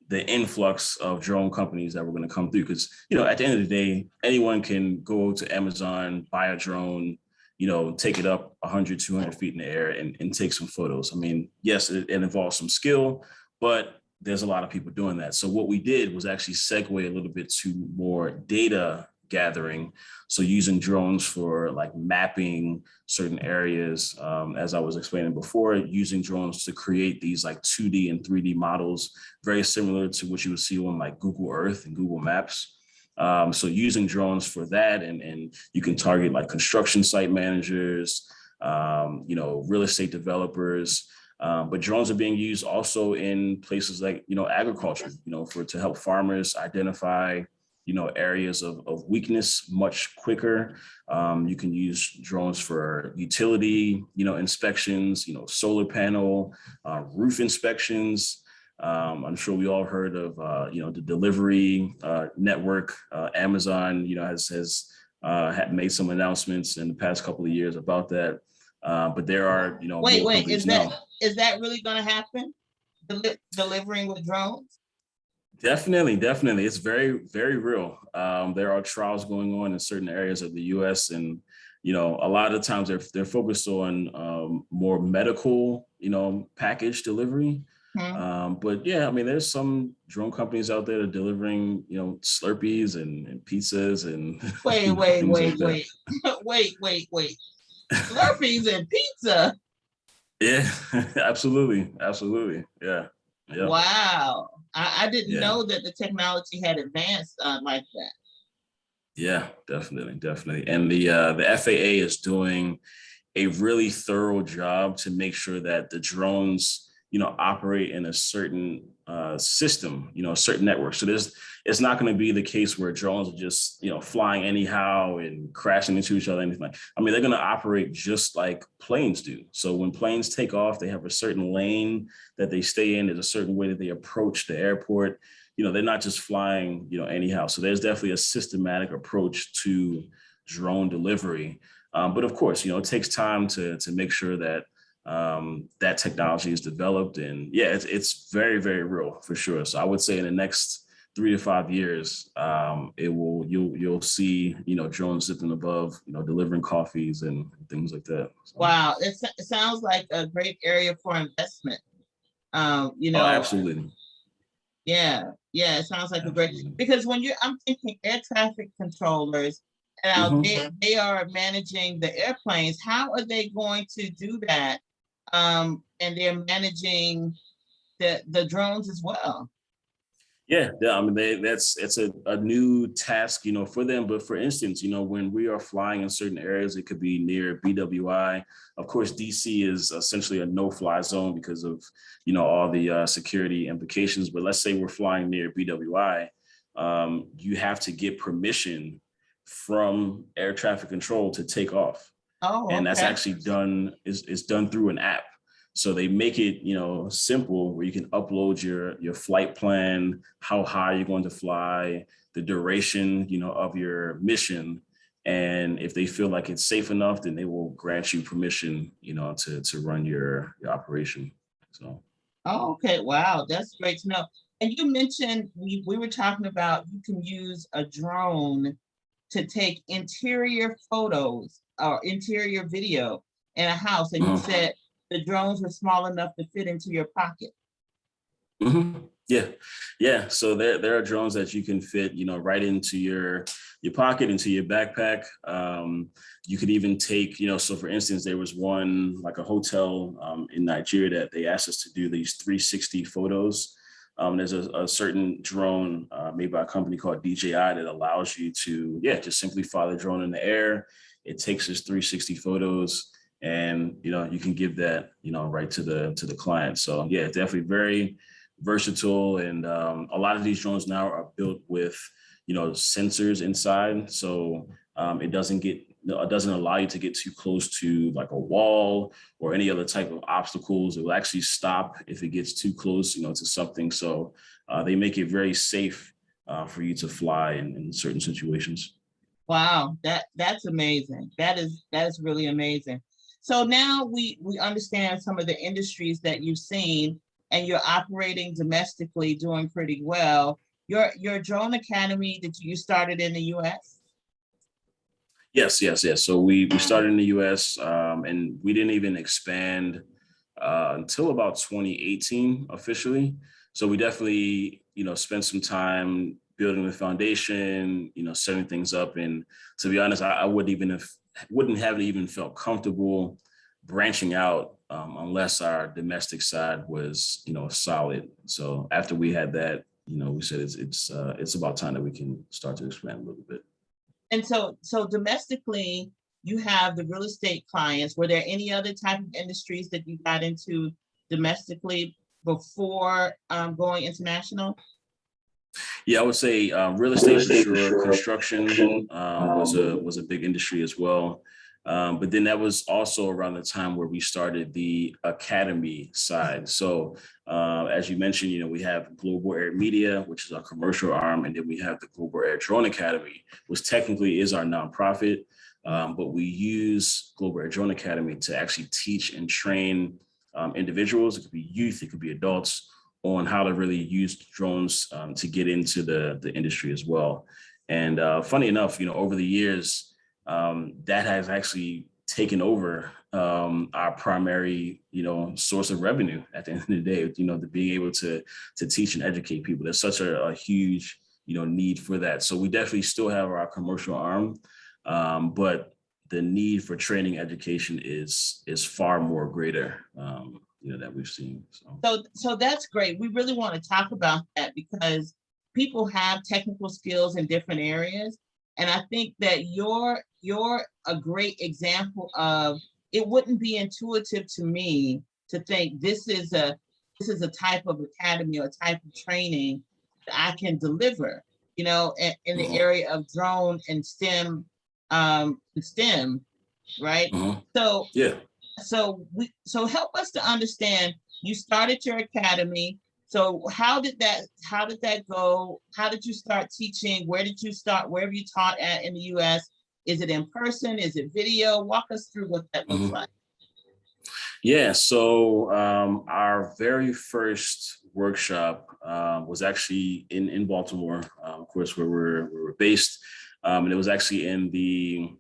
the influx of drone companies that were going to come through. Because, you know, at the end of the day, anyone can go to Amazon, buy a drone, you know, take it up 100, 200 feet in the air and take some photos. I mean, yes, it involves some skill, but there's a lot of people doing that. So what we did was actually segue a little bit to more data gathering. So using drones for like mapping certain areas, as I was explaining before, using drones to create these like 2D and 3D models, very similar to what you would see on like Google Earth and Google Maps. So using drones for that, and you can target like construction site managers, you know, real estate developers. But drones are being used also in places like, you know, agriculture, you know, to help farmers identify, you know, areas of weakness much quicker. You can use drones for utility, you know, inspections, you know, solar panel, roof inspections. I'm sure we all heard of, you know, the delivery network. Amazon, you know, has had made some announcements in the past couple of years about that. But there are, you know, Wait, more companies now. Is that really going to happen? Delivering with drones? Definitely. It's very, very real. There are trials going on in certain areas of the U.S. and, you know, a lot of the times they're focused on more medical, you know, package delivery. But yeah, I mean, there's some drone companies out there that are delivering, you know, Slurpees and pizzas and wait, wait. Slurpees and pizza. Yeah, absolutely. Yeah. Wow. I didn't know that the technology had advanced like that. Yeah, definitely. And the FAA is doing a really thorough job to make sure that the drones, you know, operate in a certain system, you know, a certain network. So it's not going to be the case where drones are just, you know, flying anyhow and crashing into each other, anything like. I mean, they're going to operate just like planes do. So when planes take off, they have a certain lane that they stay in. There's a certain way that they approach the airport. You know, they're not just flying, you know, anyhow. So there's definitely a systematic approach to drone delivery. But of course, you know, it takes time to make sure that that technology is developed. And yeah, it's very, very real for sure. So I would say in the next 3 to 5 years, you'll see, you know, drones sitting above, you know, delivering coffees and things like that. So. Wow, it sounds like a great area for investment. You know, oh, absolutely. Yeah, it sounds like a great, because I'm thinking air traffic controllers, and they are managing the airplanes. How are they going to do that? And they're managing the drones as well. Yeah, I mean, it's a new task, for them. But for instance, when we are flying in certain areas, it could be near BWI. Of course, DC is essentially a no-fly zone because of, all the security implications. But let's say we're flying near BWI, you have to get permission from air traffic control to take off, Oh, and that's okay. actually is done through an app. So they make it, simple, where you can upload your flight plan, how high you're going to fly, the duration, of your mission. And if they feel like it's safe enough, then they will grant you permission, to run your operation. So. Oh, okay. Wow, that's great to know. And you mentioned we were talking about you can use a drone to take interior photos or interior video in a house, and you Mhm. said the drones were small enough to fit into your pocket. Yeah, yeah. So there are drones that you can fit, right into your pocket, into your backpack. You could even take, so for instance, there was one, like a hotel in Nigeria, that they asked us to do these 360 photos. There's a certain drone made by a company called DJI that allows you to, just simply fly the drone in the air. It takes us 360 photos, and you can give that, right to the client. So yeah, definitely very versatile. And a lot of these drones now are built with, sensors inside. So it doesn't allow you to get too close to like a wall or any other type of obstacles. It will actually stop if it gets too close, to something. So they make it very safe for you to fly in certain situations. Wow, that's amazing. That is really amazing. So now we understand some of the industries that you've seen, and you're operating domestically, doing pretty well. Your drone academy that you started in the U.S. Yes, yes, yes. So we started in the U.S. And we didn't even expand until about 2018 officially. So we definitely, spent some time building the foundation, setting things up. And to be honest, I wouldn't have even felt comfortable branching out unless our domestic side was, solid. So after we had that, we said it's about time that we can start to expand a little bit. And so domestically, you have the real estate clients. Were there any other type of industries that you got into domestically before going international? Yeah, I would say real estate for sure. Construction was a big industry as well. But then that was also around the time where we started the academy side. So as you mentioned, we have Global Air Media, which is our commercial arm, and then we have the Global Air Drone Academy, which technically is our nonprofit. But we use Global Air Drone Academy to actually teach and train individuals. It could be youth, it could be adults, on how to really use drones to get into the industry as well. And funny enough, over the years, that has actually taken over our primary, source of revenue at the end of the day, to being able to teach and educate people. There's such a huge, need for that. So we definitely still have our commercial arm, but the need for training education is far more greater, that we've seen. So that's great. We really want to talk about that because people have technical skills in different areas. And I think that you're a great example of, it wouldn't be intuitive to me to think this is a type of academy or type of training that I can deliver, in the area of drone and STEM, right? So Yeah. So help us to understand, you started your academy. So how did that go? How did you start teaching? Where did you start? Where have you taught at in the US? Is it in person? Is it video? Walk us through what that looks like. Yeah, so our very first workshop was actually in Baltimore, of course, where we're based. And it was actually in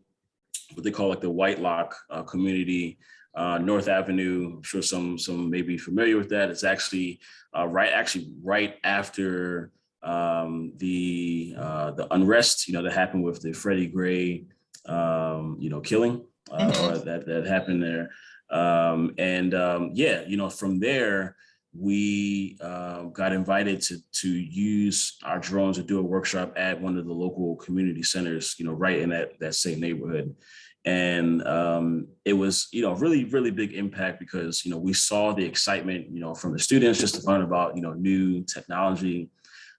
what they call like the White Lock community, North Avenue. I'm sure some may be familiar with that. It's actually right after the unrest, that happened with the Freddie Gray, killing that happened there. From there, we got invited to use our drones to do a workshop at one of the local community centers, right in that same neighborhood. And it was, really, really big impact because, we saw the excitement, from the students just to learn about, new technology.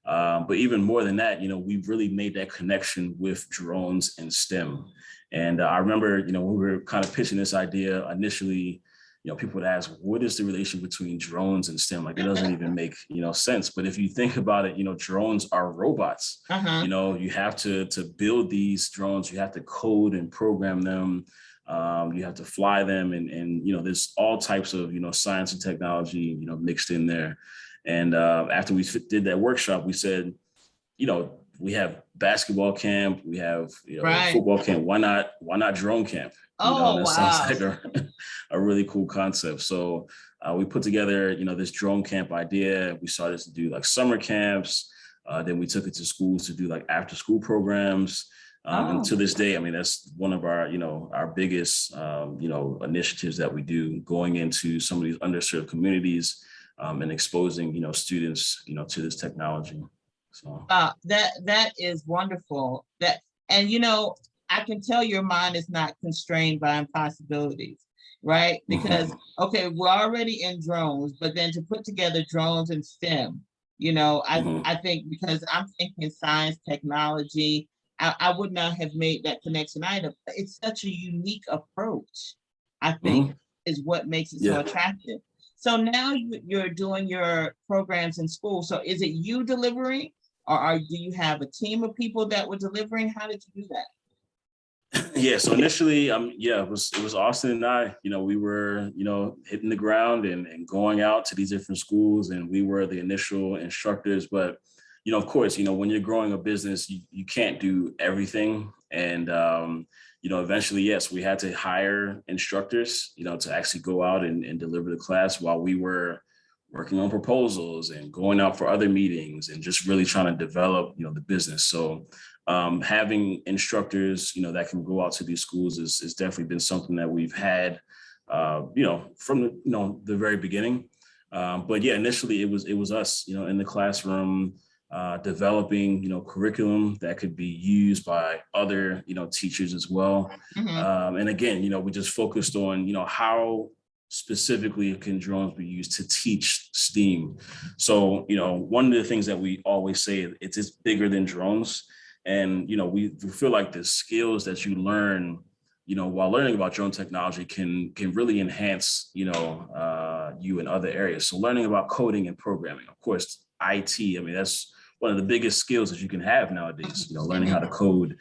But even more than that, we really made that connection with drones and STEM. And I remember, when we were kind of pitching this idea initially, people would ask, what is the relation between drones and STEM? Like, it doesn't even make, sense. But if you think about it, drones are robots. You have to build these drones, you have to code and program them. You have to fly them. And there's all types of, science and technology, mixed in there. And after we did that workshop, we said, we have basketball camp, we have football camp. Why not drone camp? That sounds like a really cool concept. So we put together, this drone camp idea. We started to do like summer camps. Then we took it to schools to do like after school programs. And to this day, I mean, that's one of our, our biggest, initiatives that we do, going into some of these underserved communities and exposing, students, to this technology. So that is wonderful. I can tell your mind is not constrained by impossibilities, right? Because okay, we're already in drones, but then to put together drones and STEM, I think because I'm thinking science, technology, I would not have made that connection either. It's such a unique approach, I think, is what makes it so attractive. So now you're doing your programs in school. So is it you delivering, or do you have a team of people that were delivering? How did you do that? Yeah, so initially, it was Austin and I. We were, hitting the ground and going out to these different schools, and we were the initial instructors. But of course, when you're growing a business, you can't do everything. And eventually, yes, we had to hire instructors, to actually go out and deliver the class while we were working on proposals and going out for other meetings and just really trying to develop, the business. So having instructors, that can go out to these schools is definitely been something that we've had, from the very beginning. But yeah, initially it was us, in the classroom, developing, curriculum that could be used by other, teachers as well. And again, we just focused on, how specifically can drones be used to teach STEAM. So, one of the things that we always say, it's bigger than drones. And, we feel like the skills that you learn, while learning about drone technology can really enhance, you in other areas. So learning about coding and programming, of course, IT, I mean, that's one of the biggest skills that you can have nowadays, learning how to code,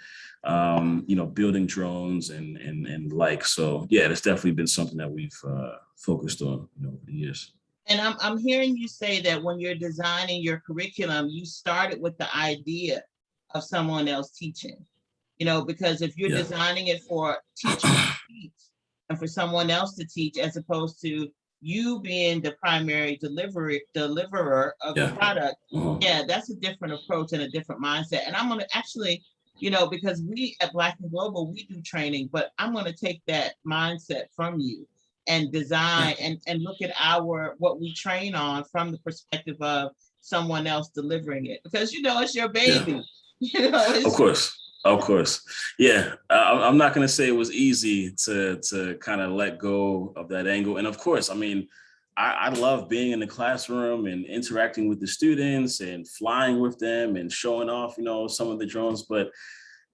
building drones and like. So yeah, it's definitely been something that we've focused on, over the years. And I'm hearing you say that when you're designing your curriculum, you started with the idea of someone else teaching, because if you're designing it for teachers to teach and for someone else to teach, as opposed to you being the primary deliverer of the product, that's a different approach and a different mindset. And I'm going to actually, because we at Black and Global, we do training, but I'm going to take that mindset from you and design and look at what we train on from the perspective of someone else delivering it, because it's your baby. Of course. Yeah. I'm not going to say it was easy to kind of let go of that angle. And of course, I mean, I love being in the classroom and interacting with the students and flying with them and showing off, some of the drones. But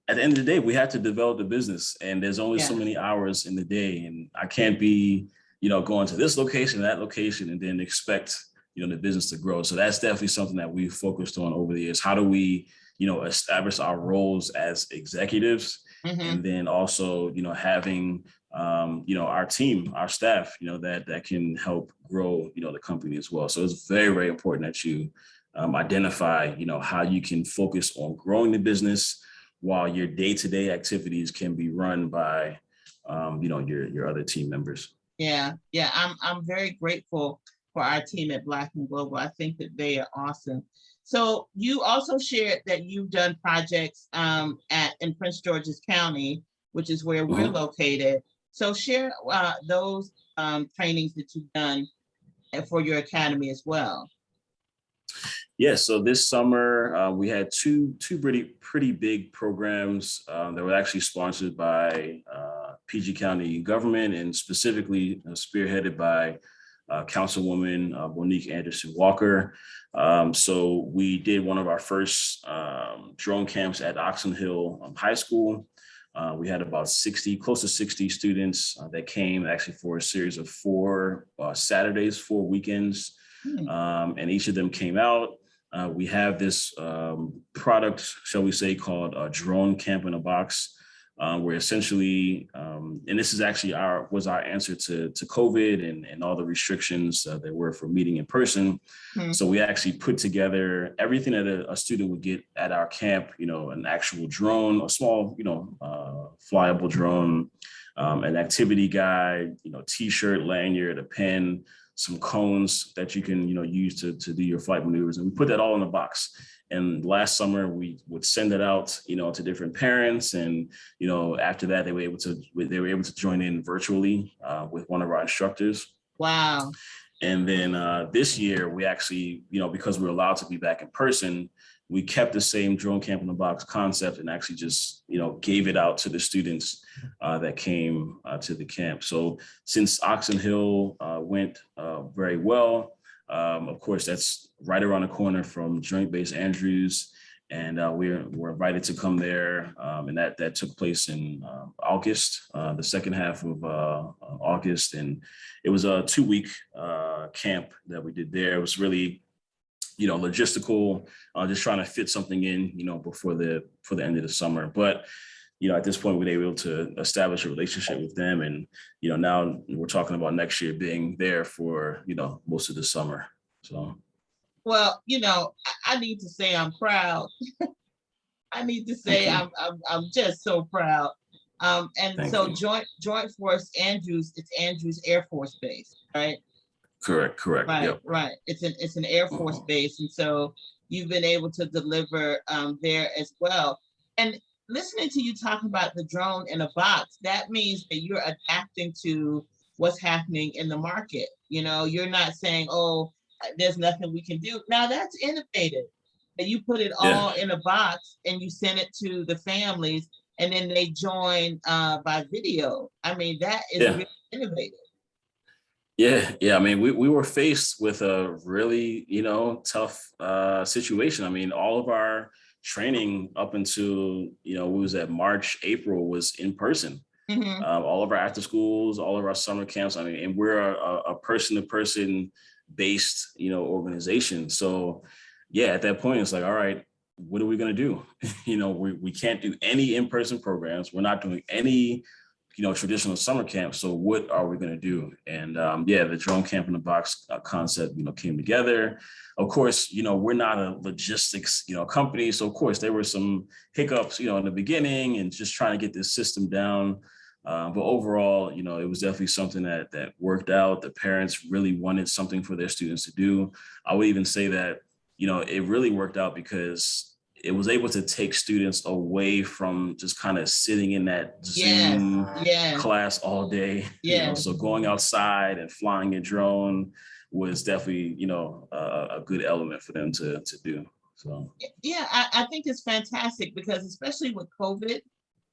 at the end of the day, we have to develop the business, and there's only so many hours in the day. And I can't be, going to this location, that location, and then expect, the business to grow. So that's definitely something that we've focused on over the years. How do we, establish our roles as executives, and then also, having, our team, our staff, that can help grow, the company as well. So it's very, very important that you identify, how you can focus on growing the business while your day-to-day activities can be run by, your other team members. Yeah. I'm very grateful for our team at Black and Global. I think that they are awesome. So you also shared that you've done projects in Prince George's County, which is where we're located. So share those trainings that you've done and for your academy as well? Yeah, so this summer we had two pretty big programs that were actually sponsored by PG County government, and specifically spearheaded by Councilwoman Monique Anderson Walker. So we did one of our first drone camps at Oxon Hill High School. We had about 60, close to 60 students that came actually for a series of 4 Saturdays, 4 weekends. And each of them came out. We have this product, shall we say, called a Drone Camp in a Box, where essentially, and this is actually was our answer to COVID and all the restrictions that were for meeting in person. So we actually put together everything that a student would get at our camp, an actual drone, a small, flyable drone, an activity guide, t-shirt, lanyard, a pen, some cones that you can, use to do your flight maneuvers. And we put that all in a box. And last summer we would send it out, to different parents. And, after that, they were able to join in virtually with one of our instructors. Wow. And then this year we actually, because we're allowed to be back in person, we kept the same Drone Camp in the Box concept and actually just, gave it out to the students that came to the camp. So since Oxon Hill went very well, of course, that's right around the corner from Joint Base Andrews. And we're invited to come there. And that took place in August, the second half of August. And it was a 2-week camp that we did there. It was really, logistical, just trying to fit something in, before the end of the summer. But, at this point, we were able to establish a relationship with them. And, now we're talking about next year being there for, most of the summer. So. Well, I need to say I'm proud. I need to say I'm just so proud. And Thank so you. Joint Force Andrews, it's Andrews Air Force Base, right? Correct. Right, Yep. right. It's an Air Force base, and so you've been able to deliver there as well. And listening to you talk about the drone in a box, that means that you're adapting to what's happening in the market. You're not saying, "Oh, there's nothing we can do." Now that's innovative. And you put it all in a box and you send it to the families, and then they join by video. I mean, that is really innovative. Yeah. I mean, we were faced with a really, tough situation. I mean, all of our training up until, what was that, March, April was in person. All of our after schools, all of our summer camps. I mean, and we're a person-to-person based, organization. So yeah, at that point, it's like, all right, what are we going to do? We can't do any in-person programs. We're not doing any traditional summer camp. So what are we going to do? And the Drone Camp in the Box concept, came together. Of course, we're not a logistics, company. So of course there were some hiccups, in the beginning and just trying to get this system down. But overall, it was definitely something that worked out. The parents really wanted something for their students to do. I would even say that, it really worked out because it was able to take students away from just kind of sitting in that Zoom class all day. So going outside and flying a drone was definitely, a good element for them to do. So yeah, I think it's fantastic because especially with COVID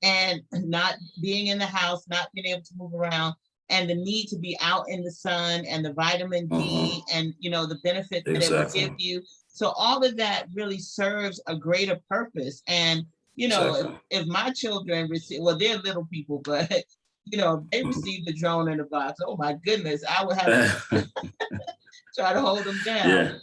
and not being in the house, not being able to move around, and the need to be out in the sun and the vitamin D and the benefit that it will give you. So all of that really serves a greater purpose. And if my children receive, well, they're little people, but if they receive the drone in a box, oh my goodness, I would have to try to hold them down. Yeah.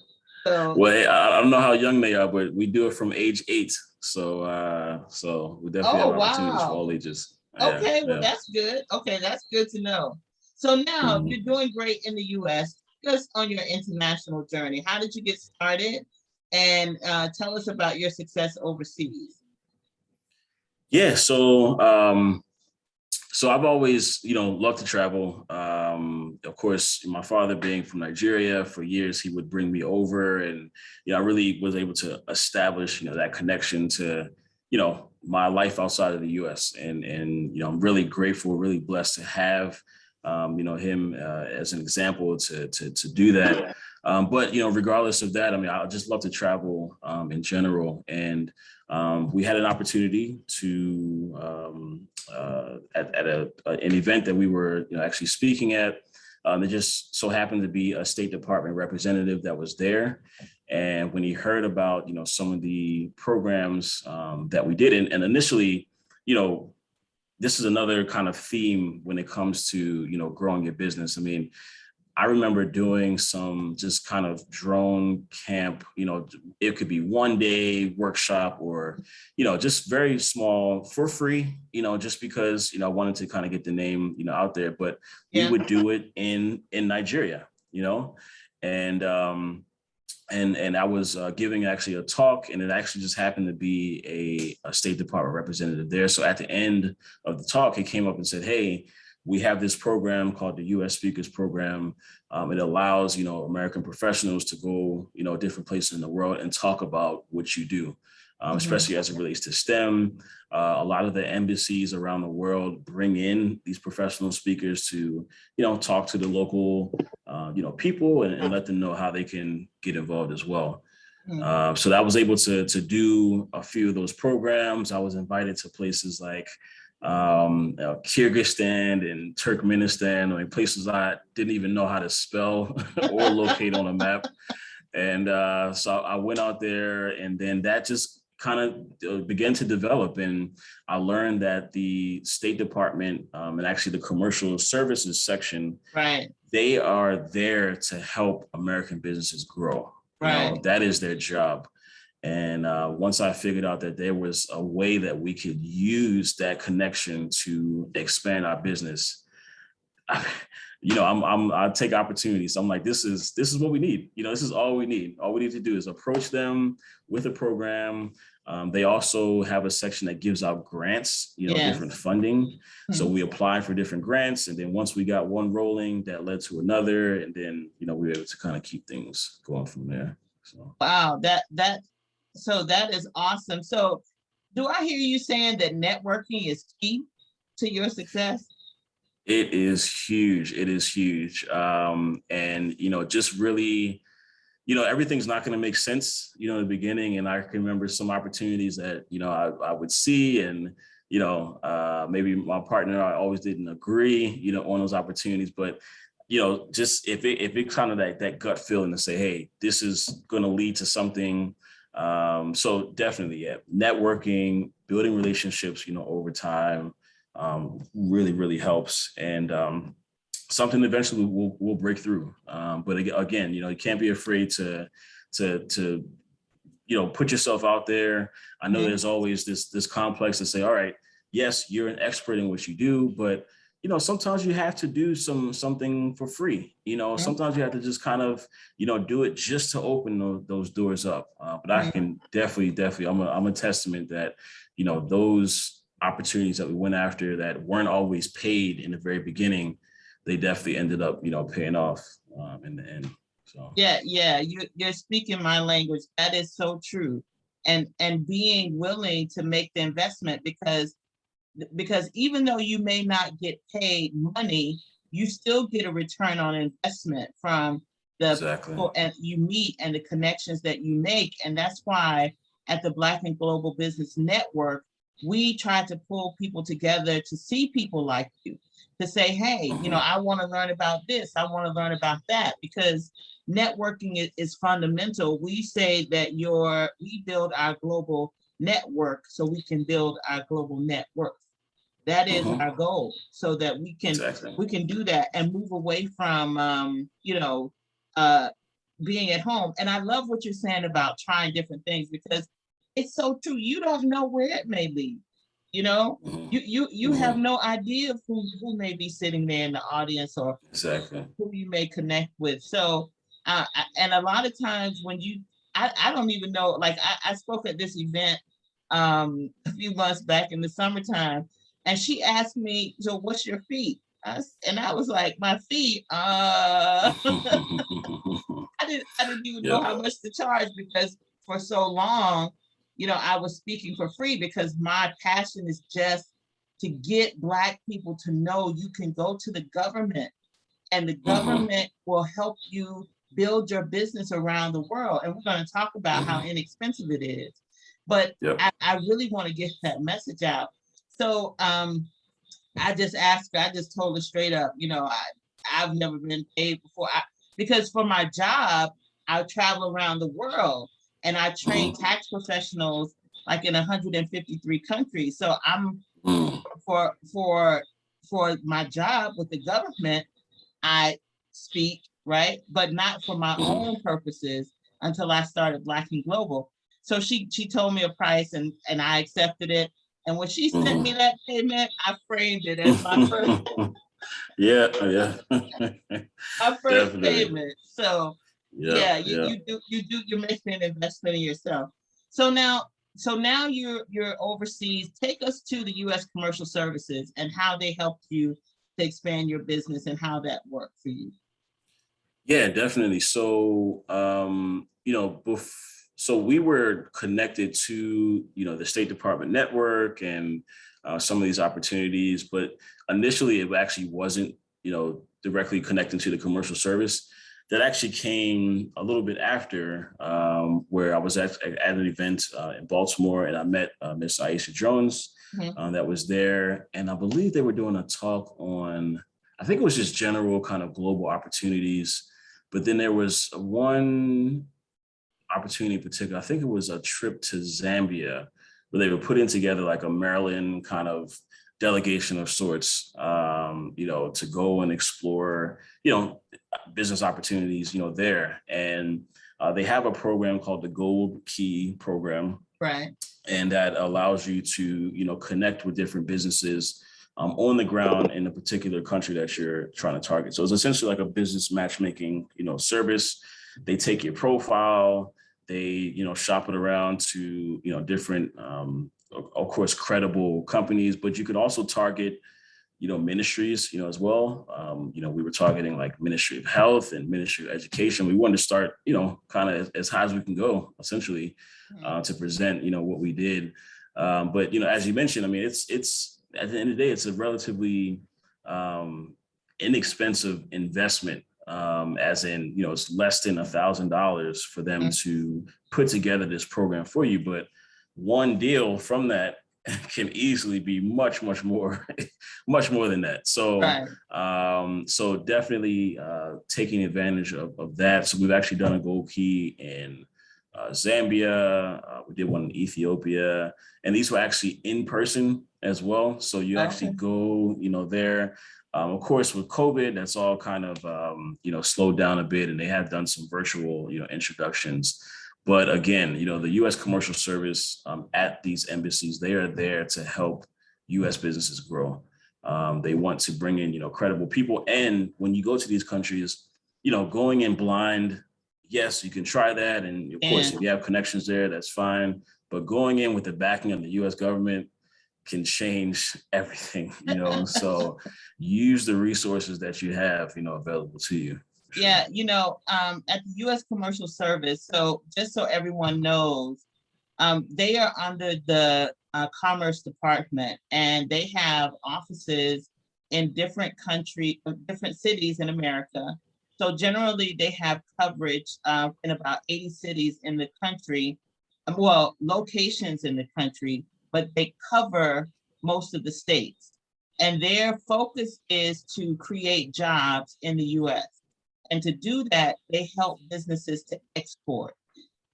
So well, I don't know how young they are, but we do it from age 8. So we definitely have opportunities for all ages. Okay, well, that's good. Okay, that's good to know. So now you're doing great in the U.S. Just on your international journey. How did you get started? And tell us about your success overseas. Yeah, so I've always, loved to travel. Of course, my father being from Nigeria, for years he would bring me over, and I really was able to establish, that connection to, my life outside of the U.S. And I'm really grateful, really blessed to have him as an example to do that. But regardless of that, I mean, I just love to travel in general, and we had an opportunity to at an event that we were actually speaking at. There just so happened to be a State Department representative that was there. And when he heard about, some of the programs that we did, and initially, this is another kind of theme when it comes to, growing your business. I mean, I remember doing some just kind of drone camp, it could be 1 day workshop or, just very small for free, just because, I wanted to kind of get the name, out there, but we would do it in Nigeria, and I was giving actually a talk, and it actually just happened to be a State Department representative there. So at the end of the talk, he came up and said, "Hey, we have this program called the U.S. Speakers Program. It allows, American professionals to go, different places in the world and talk about what you do, especially as it relates to STEM. A lot of the embassies around the world bring in these professional speakers to, talk to the local, people and let them know how they can get involved as well." So I was able to do a few of those programs. I was invited to places like Kyrgyzstan and Turkmenistan, places I didn't even know how to spell or locate on a map. And so I went out there, and then that just kind of began to develop. And I learned that the State Department and actually the commercial services section, they are there to help American businesses grow. That is their job. And once I figured out that there was a way that we could use that connection to expand our business, I take opportunities. I'm like, this is what we need. This is all we need. All we need to do is approach them with a program. They also have a section that gives out grants, different funding. So we applied for different grants. And then once we got one rolling, that led to another. And then, we were able to kind of keep things going from there. So. Wow, so that is awesome. So do I hear you saying that networking is key to your success? It is huge. It is huge. And, just really, everything's not going to make sense, in the beginning. And I can remember some opportunities that, I would see, and, maybe my partner, I always didn't agree, on those opportunities, but just if it kind of that gut feeling to say, hey, this is going to lead to something. So definitely, networking, building relationships, over time, really, really helps. And something eventually will break through. But again, you can't be afraid to put yourself out there. I know there's always this complex to say, all right, yes, you're an expert in what you do, but sometimes you have to do something for free. Sometimes you have to just kind of, do it just to open those doors up. But I can definitely, I'm a testament that, those opportunities that we went after that weren't always paid in the very beginning, they definitely ended up, paying off in the end. So you're speaking my language. That is so true. And being willing to make the investment, because even though you may not get paid money, you still get a return on investment from the people and you meet and the connections that you make. And that's why at the Black and Global Business Network, we try to pull people together to see people like you, to say, hey, I want to learn about this, I want to learn about that, because networking is fundamental. We say that we build our global network so we can build our global net worth. That is our goal, so that we can do that and move away from being at home. And I love what you're saying about trying different things, because it's so true. You don't know where it may lead. You have no idea of who may be sitting there in the audience, or who you may connect with. So and a lot of times when I don't even know, like I spoke at this event a few months back in the summertime, and she asked me, so what's your fee? And I was like, my fee, I didn't even know how much to charge, because for so long, I was speaking for free, because my passion is just to get Black people to know you can go to the government and the government will help you build your business around the world. And we're going to talk about how inexpensive it is. But I really want to get that message out. So I just asked her, I just told her straight up, you know, I've never been paid before. Because for my job, I travel around the world and I train tax professionals like in 153 countries. So I'm for my job with the government, I speak, right? But not for my own purposes until I started Black and Global. So she told me a price and I accepted it. And when she sent me that payment, I framed it as my first Yeah. my first Definitely. payment. So you're making an investment in yourself. So now you're overseas. Take us to the U.S. Commercial Services and how they helped you to expand your business and how that worked for you. Yeah, definitely. So, so we were connected to, the State Department network and some of these opportunities, but initially it actually wasn't, directly connecting to the commercial service. That actually came a little bit after, where I was at an event in Baltimore and I met Miss Aisha Jones that was there. And I believe they were doing a talk on, I think it was just general kind of global opportunities. But then there was one opportunity in particular, I think it was a trip to Zambia, where they were putting together like a Maryland kind of delegation of sorts, to go and explore, business opportunities, there. And they have a program called the Gold Key program. Right. And that allows you to, connect with different businesses on the ground in a particular country that you're trying to target. So it's essentially like a business matchmaking, service. They take your profile, they, shop it around to, different, of course, credible companies, but you could also target, ministries, as well. We were targeting like Ministry of Health and Ministry of Education. We wanted to start, kind of as high as we can go, essentially, to present, what we did. But, as you mentioned, I mean, it's at the end of the day, it's a relatively inexpensive investment, as in, it's less than $1,000 for them to put together this program for you. But one deal from that can easily be much more, much more than that. So, so definitely taking advantage of that. So we've actually done a Gold Key in Zambia. We did one in Ethiopia, and these were actually in person as well. So you actually go, there. Of course, with COVID, that's all kind of, slowed down a bit, and they have done some virtual, introductions. But again, the U.S. Commercial Service at these embassies, they are there to help U.S. businesses grow. They want to bring in, credible people. And when you go to these countries, going in blind, yes, you can try that. And of course, if you have connections there, that's fine. But going in with the backing of the U.S. government can change everything, so use the resources that you have, available to you. Sure. Yeah, at the U.S. Commercial Service, so just so everyone knows, they are under the Commerce Department, and they have offices in different cities in America. So generally, they have coverage in about 80 cities in the country, locations in the country, but they cover most of the states. And their focus is to create jobs in the U.S. And to do that, they help businesses to export.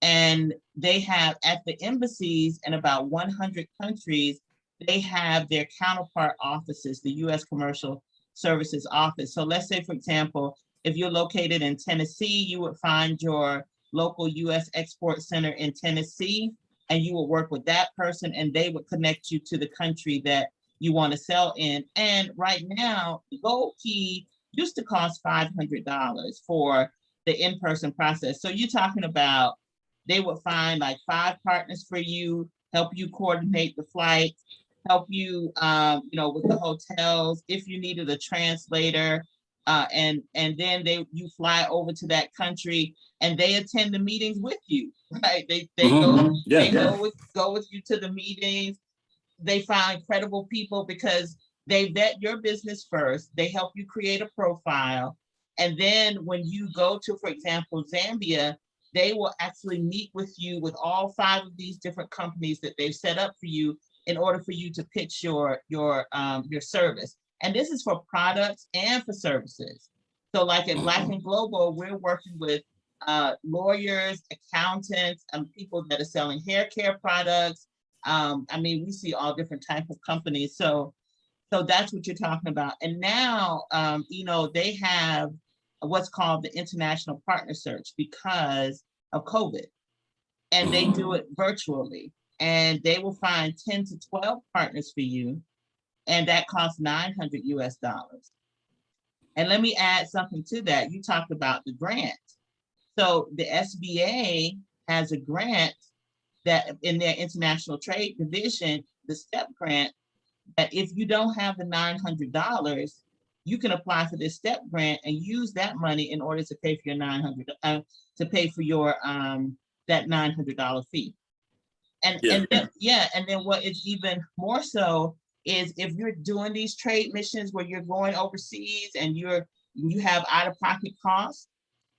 And they have at the embassies in about 100 countries, they have their counterpart offices, the U.S. Commercial Services Office. So let's say, for example, if you're located in Tennessee, you would find your local U.S. Export Center in Tennessee, and you will work with that person, and they would connect you to the country that you want to sell in. And right now, the Gold Key used to cost $500 for the in-person process. So you're talking about they would find like 5 partners for you, help you coordinate the flights, help you, with the hotels, if you needed a translator, and then you fly over to that country and they attend the meetings with you, right? They go with you to the meetings. they find credible people because they vet your business first. They help you create a profile. And then when you go to, for example, Zambia, they will actually meet with you with all 5 of these different companies that they've set up for you in order for you to pitch your service. And this is for products and for services. So like at Black and Global, we're working with lawyers, accountants, and people that are selling hair care products. I mean, we see all different types of companies. So that's what you're talking about. And now, they have what's called the International Partner Search because of COVID. And they do it virtually. And they will find 10 to 12 partners for you. And that costs $900 US. And let me add something to that. You talked about the grant. So the SBA has a grant that in their international trade division, the STEP grant, that if you don't have the $900, you can apply for this STEP grant and use that money in order to pay for your to pay for your that $900 fee. And then what is even more so is if you're doing these trade missions where you're going overseas and you have out-of-pocket costs,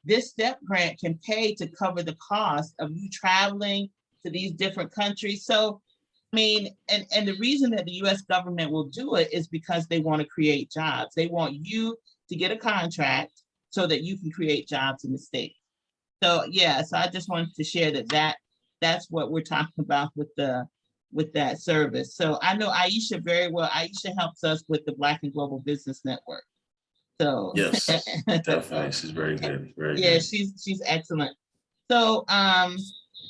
this STEP grant can pay to cover the cost of you traveling to these different countries. So, I mean, and the reason that the US government will do it is because they want to create jobs. They want you to get a contract so that you can create jobs in the state. So yeah, so I just wanted to share that's what we're talking about with that service. So I know Aisha very well. Aisha helps us with the Black and Global Business Network. So yes, definitely, she's very good. Very yeah, good. she's excellent. So I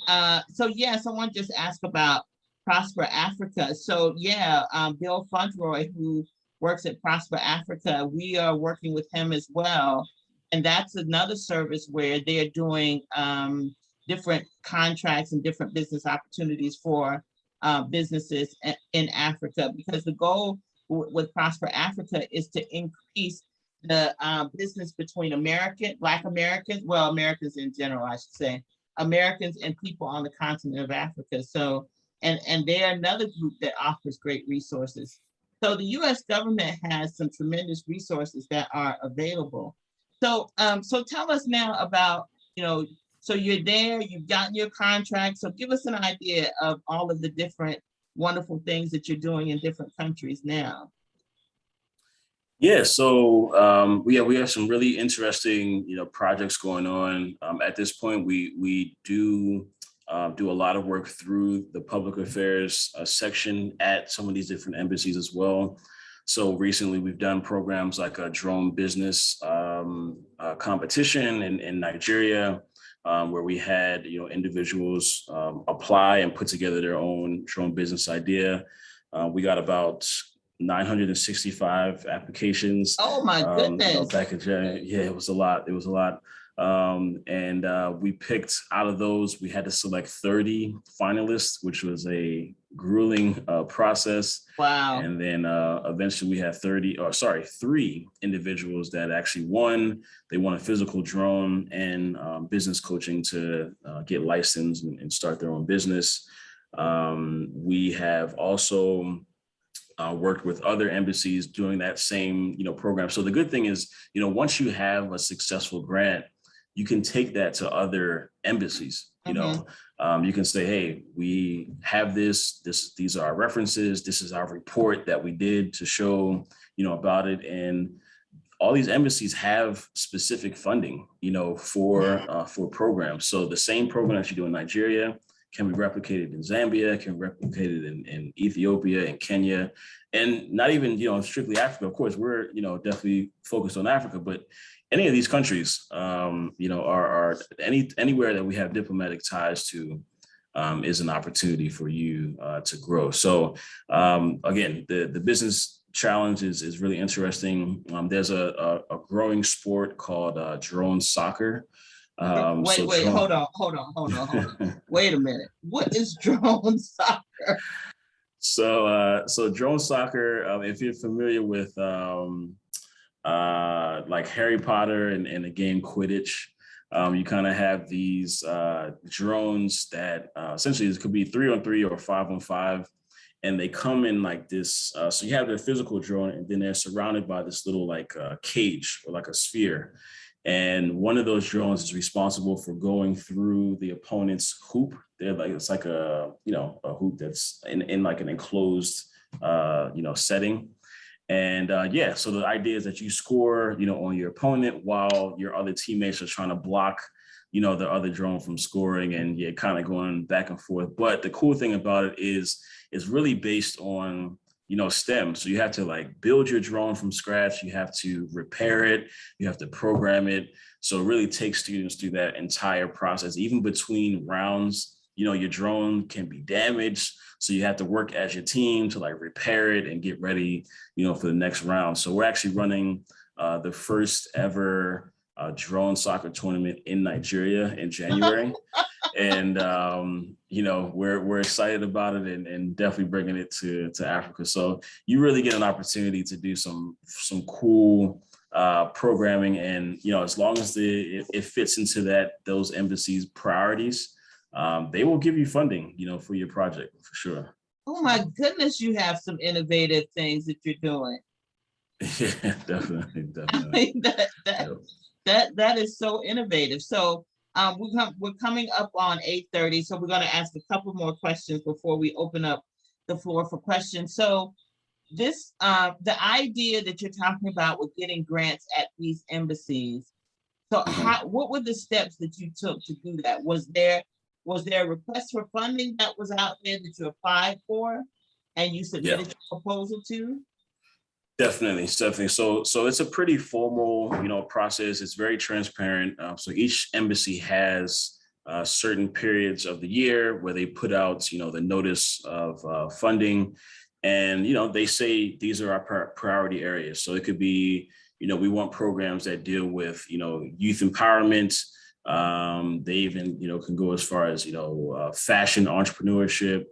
want to just ask about Prosper Africa. So yeah, Bill Fundroy, who works at Prosper Africa, we are working with him as well. And that's another service where they're doing different contracts and different business opportunities for businesses in Africa, because the goal with Prosper Africa is to increase the business between Black Americans, well, Americans in general, I should say, Americans and people on the continent of Africa. So, and they're another group that offers great resources. So the US government has some tremendous resources that are available. So, so tell us now about, so you're there, you've gotten your contract. So give us an idea of all of the different wonderful things that you're doing in different countries now. Yeah, so we have some really interesting projects going on. At this point, we do a lot of work through the public affairs section at some of these different embassies as well. So recently, we've done programs like a drone business competition in Nigeria, where we had individuals apply and put together their own drone business idea. We got about 965 applications. Oh my goodness! Back in January, yeah, it was a lot. And we picked out of those. We had to select 30 finalists, which was a grueling process. Wow! And then eventually we had 3 individuals that actually won. They won a physical drone and business coaching to get licensed and start their own business. We have also worked with other embassies doing that same, program. So the good thing is, once you have a successful grant, you can take that to other embassies. You can say, hey, we have these are our references. This is our report that we did to show, about it. And all these embassies have specific funding, for programs. So the same program that you do in Nigeria can be replicated in Zambia, can be replicated in Ethiopia and Kenya, and not even, strictly Africa. Of course, we're, definitely focused on Africa, but any of these countries, are anywhere that we have diplomatic ties to is an opportunity for you to grow. So again, the business challenge is really interesting. There's a growing sport called drone soccer. Hold on. Wait a minute. What is drone soccer? So drone soccer, if you're familiar with like Harry Potter and the game Quidditch, you kind of have these drones that essentially it could be 3-on-3 or 5-on-5. and they come in like this. So you have their physical drone, and then they're surrounded by this little like cage or like a sphere. And one of those drones is responsible for going through the opponent's hoop. They're like, it's like a, you know, a hoop that's in like an enclosed, you know, setting. And yeah, so the idea is that you score, you know, on your opponent while your other teammates are trying to block, you know, the other drone from scoring, and you're kind of going back and forth. But the cool thing about it is it's really based on, you know, STEM. So you have to like build your drone from scratch. You have to repair it. You have to program it. So it really takes students through that entire process. Even between rounds, you know, your drone can be damaged. So you have to work as your team to like repair it and get ready, you know, for the next round. So we're actually running the first ever drone soccer tournament in Nigeria in January. And you know, we're excited about it, and definitely bringing it to Africa. So you really get an opportunity to do some cool programming, and you know, as long as it fits into those embassies' priorities, they will give you funding, you know, for your project for sure. Oh my goodness, you have some innovative things that you're doing. Yeah, definitely. I mean, that is so innovative. So we're coming up on 8:30, so we're going to ask a couple more questions before we open up the floor for questions. So this the idea that you're talking about with getting grants at these embassies. So what were the steps that you took to do that? Was there a request for funding that was out there that you applied for and you submitted your proposal to? Definitely. So it's a pretty formal, you know, process. It's very transparent. So each embassy has certain periods of the year where they put out, you know, the notice of funding, and you know, they say these are our priority areas. So it could be, you know, we want programs that deal with, you know, youth empowerment. They even, you know, can go as far as, you know, fashion entrepreneurship.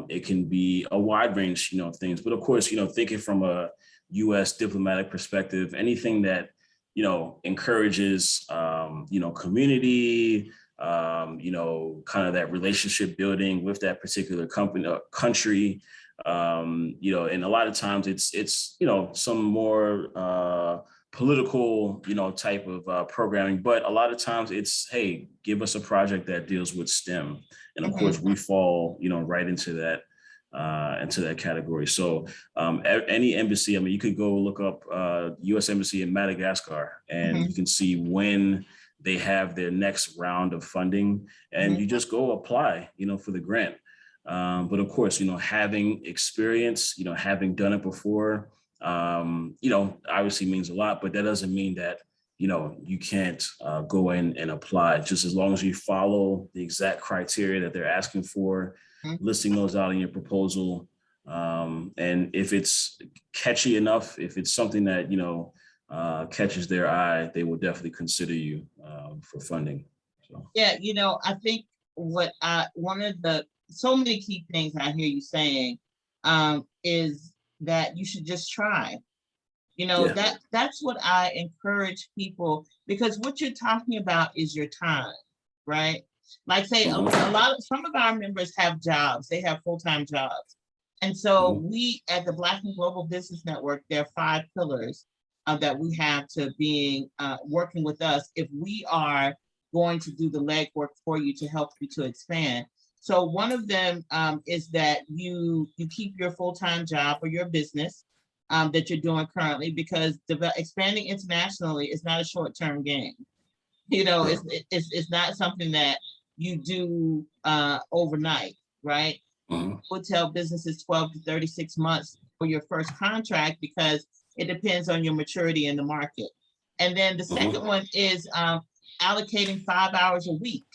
It can be a wide range, you know, of things. But of course, you know, thinking from a U.S. diplomatic perspective, anything that, you know, encourages, you know, community, you know, kind of that relationship building with that particular country, you know, and a lot of times it's you know, some more political, you know, type of programming, but a lot of times it's, hey, give us a project that deals with STEM, and of course we fall, you know, right into that category. So any embassy, I mean, you could go look up U.S. Embassy in Madagascar, and you can see when they have their next round of funding, and you just go apply, you know, for the grant. But of course, you know, having experience, you know, having done it before, you know, obviously means a lot, but that doesn't mean that, you know, you can't go in and apply. Just as long as you follow the exact criteria that they're asking for, listing those out in your proposal. And if it's catchy enough, if it's something that, you know, catches their eye, they will definitely consider you for funding. So. Yeah, you know, I think one of the so many key things I hear you saying is that you should just try. You know, that's what I encourage people, because what you're talking about is your time, right? Like say some of our members have jobs, they have full-time jobs. And so we at the Black and Global Business Network, there are 5 pillars that we have to being working with us if we are going to do the legwork for you to help you to expand. So one of them is that you keep your full-time job or your business that you're doing currently, because expanding internationally is not a short-term game. You know, it's not something that you do overnight, right? We'll tell businesses 12 to 36 months for your first contract, because it depends on your maturity in the market. And then the second one is allocating 5 hours a week.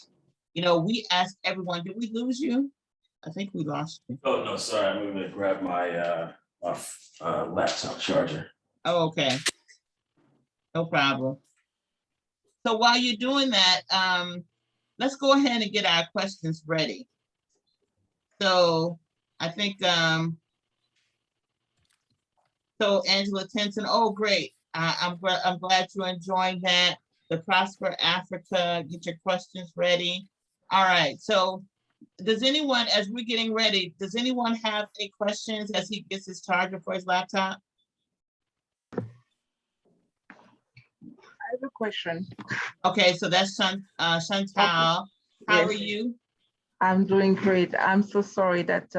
You know, we ask everyone, did we lose you? I think we lost you. Oh, no, sorry. I'm going to grab my laptop charger. Oh, okay. No problem. So while you're doing that, let's go ahead and get our questions ready. So I think, so Angela Tenson, oh, great. I'm glad you're enjoying that. The Prosper Africa, get your questions ready. All right, so Does anyone, as we're getting ready, does anyone have any questions as he gets his charger for his laptop? I have a question. Okay, so that's Chantal. How are Yes. you? I'm doing great. I'm so sorry that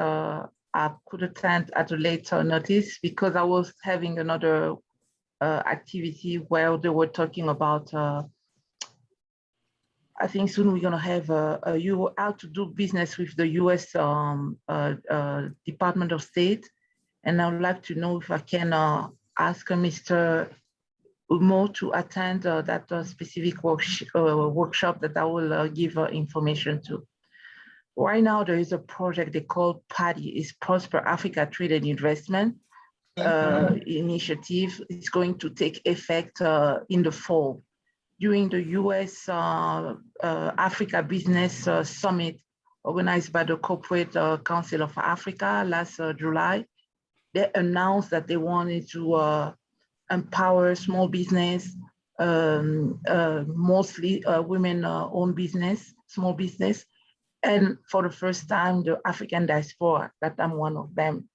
I could attend at a later notice because I was having another activity where they were talking about, I think soon we're gonna have how to do business with the US Department of State. And I would like to know if I can ask Mr. Umoh to attend that specific workshop that I will give information to. Right now, there is a project they call PADI, is Prosper Africa Trade and Investment initiative. It's going to take effect in the fall. During the US Africa Business Summit organized by the Corporate Council of Africa last July, they announced that they wanted to empower small business, mostly women-owned business, small business. And for the first time, the African diaspora, that I'm one of them.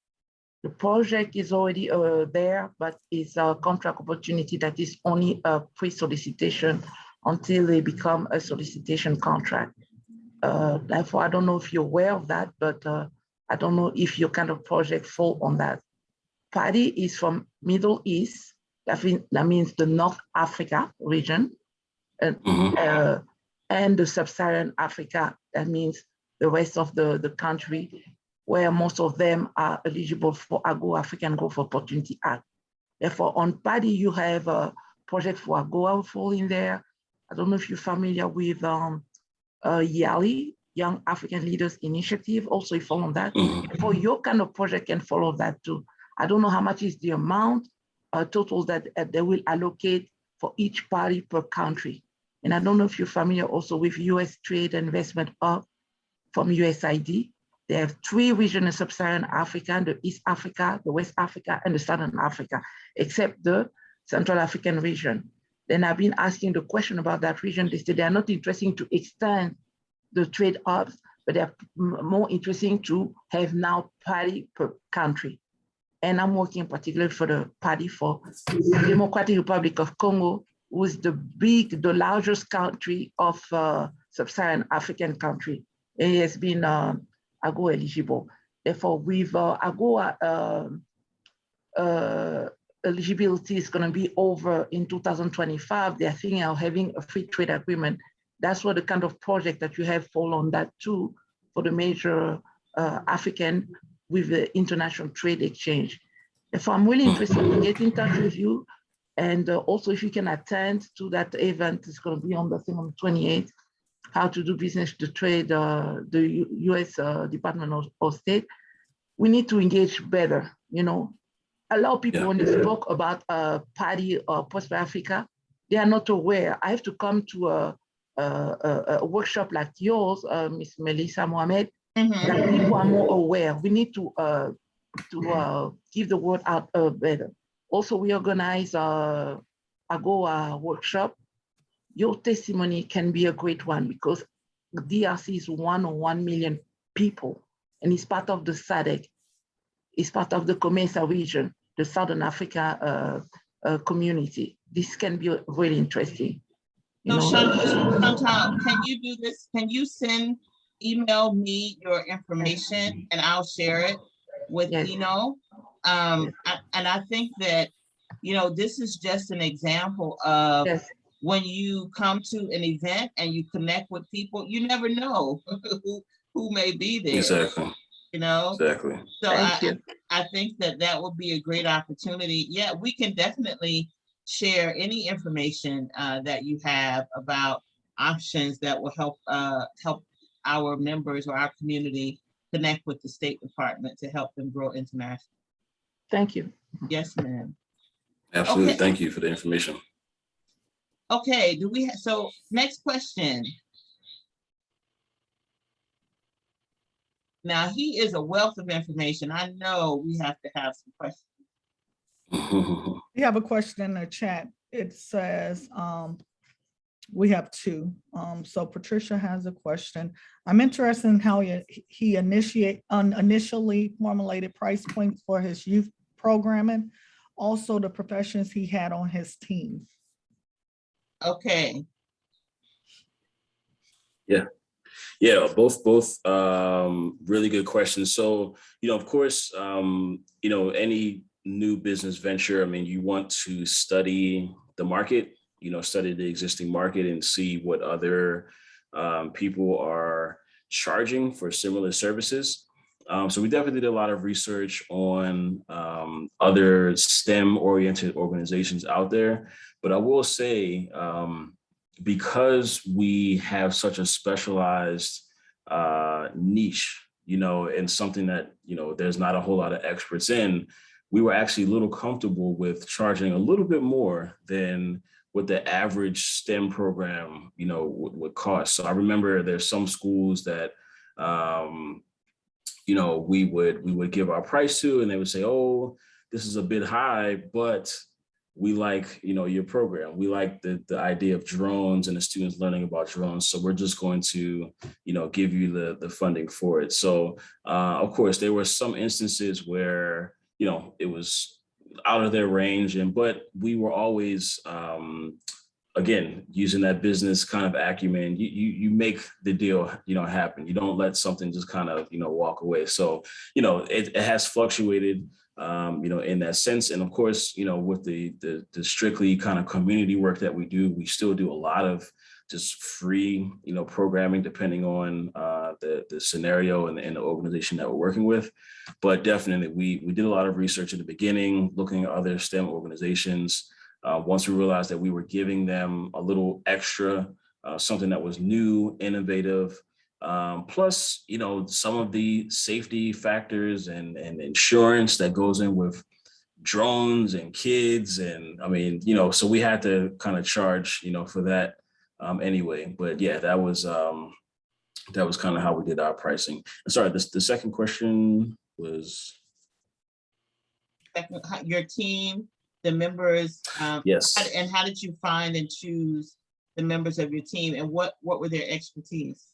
The project is already there, but it's a contract opportunity that is only a pre-solicitation until they become a solicitation contract. Therefore, I don't know if you're aware of that, but I don't know if your kind of project fall on that. PADI is from Middle East, that means the North Africa region, and the Sub-Saharan Africa, that means the rest of the country, where most of them are eligible for AGOA, African Growth Opportunity Act. Therefore, on PADI, you have a project for AGOA fall in there. I don't know if you're familiar with YALI, Young African Leaders Initiative, also you fall on that. For your kind of project can follow that too. I don't know how much is the amount total that they will allocate for each party per country. And I don't know if you're familiar also with US Trade and Investment Hub from USAID. They have 3 regions in Sub-Saharan Africa, the East Africa, the West Africa, and the Southern Africa, except the Central African region. Then I've been asking the question about that region. They said they are not interested to extend the trade hubs, but they're more interesting to have now party per country. And I'm working particularly for the party for the Democratic Republic of Congo, who is the largest country of Sub-Saharan African country. It has been AGOA eligible. Therefore, with AGOA eligibility is going to be over in 2025. They're thinking of having a free trade agreement. That's what the kind of project that you have fall on that too for the major African with the international trade exchange. Therefore, I'm really interested to get in touch with you. And also if you can attend to that event, it's going to be on the 28th, how to do business to trade, the US Department of State. We need to engage better, you know. A lot of people, when they spoke about PADI or Prosper Africa, they are not aware. I have to come to a workshop like yours, Ms. Melissa Mohamed, that people are more aware. We need to give the word out better. Also, we organize a AGOA workshop. Your testimony can be a great one because the DRC is 1 million people, and it's part of the SADC. It's part of the COMESA region, the Southern Africa community. This can be really interesting. So Chantal, can you do this? Can you email me your information and I'll share it with Eno? And I think that, you know, this is just an example of when you come to an event and you connect with people, you never know who may be there. Exactly. You know? Exactly. So I think that would be a great opportunity. Yeah, we can definitely share any information that you have about options that will help our members or our community connect with the State Department to help them grow internationally. Thank you. Yes, ma'am. Absolutely. Okay. Thank you for the information. Okay, so next question. Now, he is a wealth of information. I know we have to have some questions. We have a question in the chat. It says, We have two. So Patricia has a question. I'm interested in how he initially formulated price points for his youth programming, also the professions he had on his team. Okay. Yeah, both really good questions. So, of course, any new business venture, I mean, you want to study the market, study the existing market and see what other people are charging for similar services. So we definitely did a lot of research on other STEM-oriented organizations out there. But I will say, because we have such a specialized niche, and something that, there's not a whole lot of experts in, we were actually a little comfortable with charging a little bit more than what the average STEM program, would cost. So I remember there's some schools that, we would give our price to, and they would say, oh, this is a bit high, but we like, your program. We like the idea of drones and the students learning about drones. So we're just going to, give you the funding for it. So, of course, there were some instances where, it was out of their range, but we were always, again, using that business kind of acumen, you make the deal, happen. You don't let something just kind of, walk away. So, it has fluctuated, in that sense. And of course, with the strictly kind of community work that we do, we still do a lot of just free, programming, depending on the scenario and the organization that we're working with. But definitely, we did a lot of research in the beginning, looking at other STEM organizations. Once we realized that we were giving them a little extra, something that was new, innovative, plus, some of the safety factors and insurance that goes in with drones and kids. And I mean, so we had to kind of charge, for that anyway. But yeah, that was kind of how we did our pricing. And sorry, the second question was? Your team, the members. Yes. And how did you find and choose the members of your team, and what were their expertise?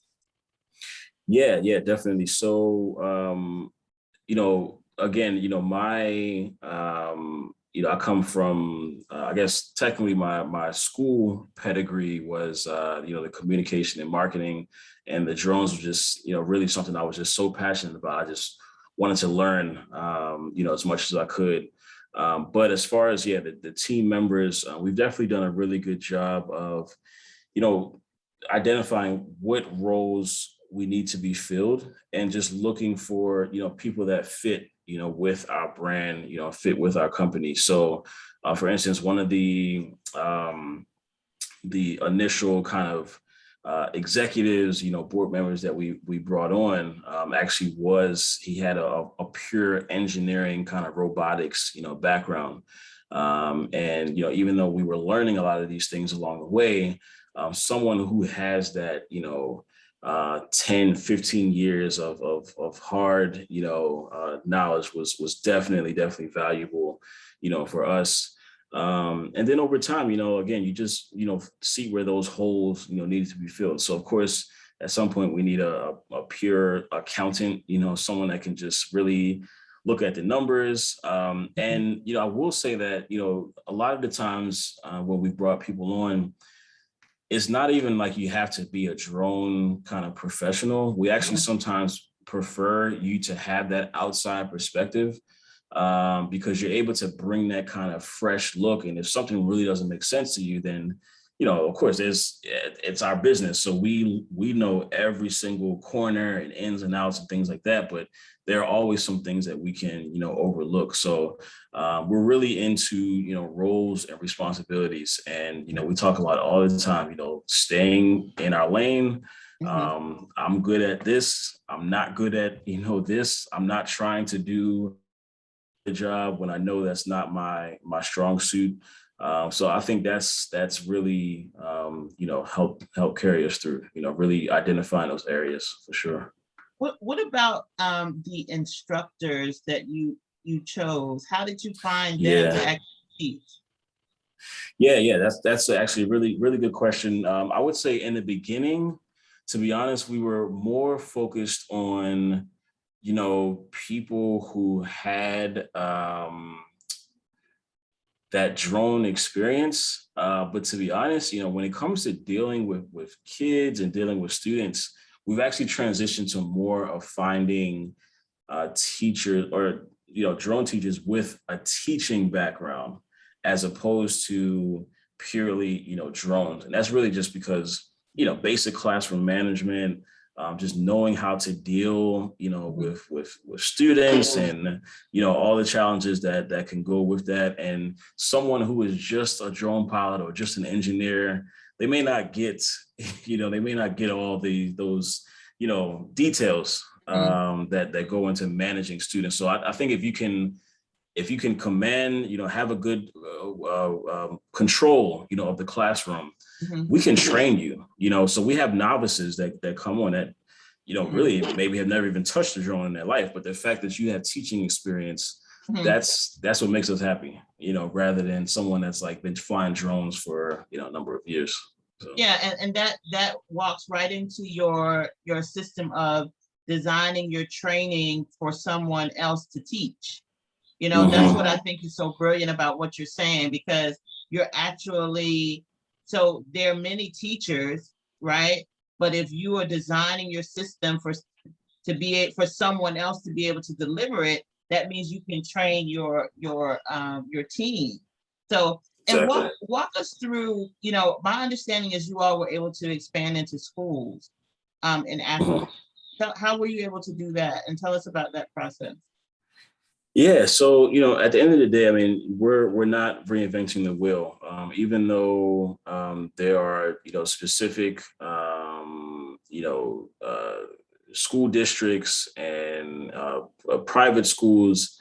Yeah, definitely. So, again, my, I come from, I guess, technically my school pedigree was, the communication and marketing, and the drones were just, really something I was just so passionate about. I just wanted to learn, as much as I could. But as far as, the team members, we've definitely done a really good job of, identifying what roles we need to be filled, and just looking for, people that fit, with our brand, fit with our company. So, for instance, one of the initial kind of executives, board members that we brought on, actually he had a pure engineering kind of robotics, background. And, even though we were learning a lot of these things along the way, someone who has that, 10, 15 years of hard, knowledge was definitely valuable, for us. And then over time, again, you just, see where those holes, needed to be filled. So of course, at some point we need a pure accountant, someone that can just really look at the numbers. And, I will say that, a lot of the times when we brought people on, it's not even like you have to be a drone kind of professional. We actually sometimes prefer you to have that outside perspective, because you're able to bring that kind of fresh look. And if something really doesn't make sense to you, then, of course, it's our business. So we know every single corner and ins and outs and things like that. But there are always some things that we can, overlook. So we're really into, roles and responsibilities. And, we talk a lot all the time, staying in our lane. I'm good at this. I'm not good at, this. I'm not trying to do the job when I know that's not my strong suit. So I think that's really, help carry us through, really identifying those areas for sure. What about the instructors that you chose? How did you find them to actually teach? Yeah. That's actually a really good question. I would say in the beginning, to be honest, we were more focused on, people who had that drone experience. But to be honest, when it comes to dealing with kids and dealing with students, we've actually transitioned to more of finding teachers or drone teachers with a teaching background as opposed to purely drones. And that's really just because basic classroom management, just knowing how to deal with students and all the challenges that can go with that. And someone who is just a drone pilot or just an engineer, they may not get all those details that go into managing students. So I think if you can command, have a good control, of the classroom, we can train you. So we have novices that come on that, really maybe have never even touched a drone in their life, but the fact that you have teaching experience, that's what makes us happy, rather than someone that's like been flying drones for, a number of years. So. Yeah, and that walks right into your system of designing your training for someone else to teach. That's what I think is so brilliant about what you're saying, because you're actually, so there are many teachers, right? But if you are designing your system for someone else to be able to deliver it, that means you can train your team. So, and walk us through, my understanding is you all were able to expand into schools in Africa. How were you able to do that? And tell us about that process. Yeah, so at the end of the day, I mean, we're not reinventing the wheel, even though there are specific school districts and private schools,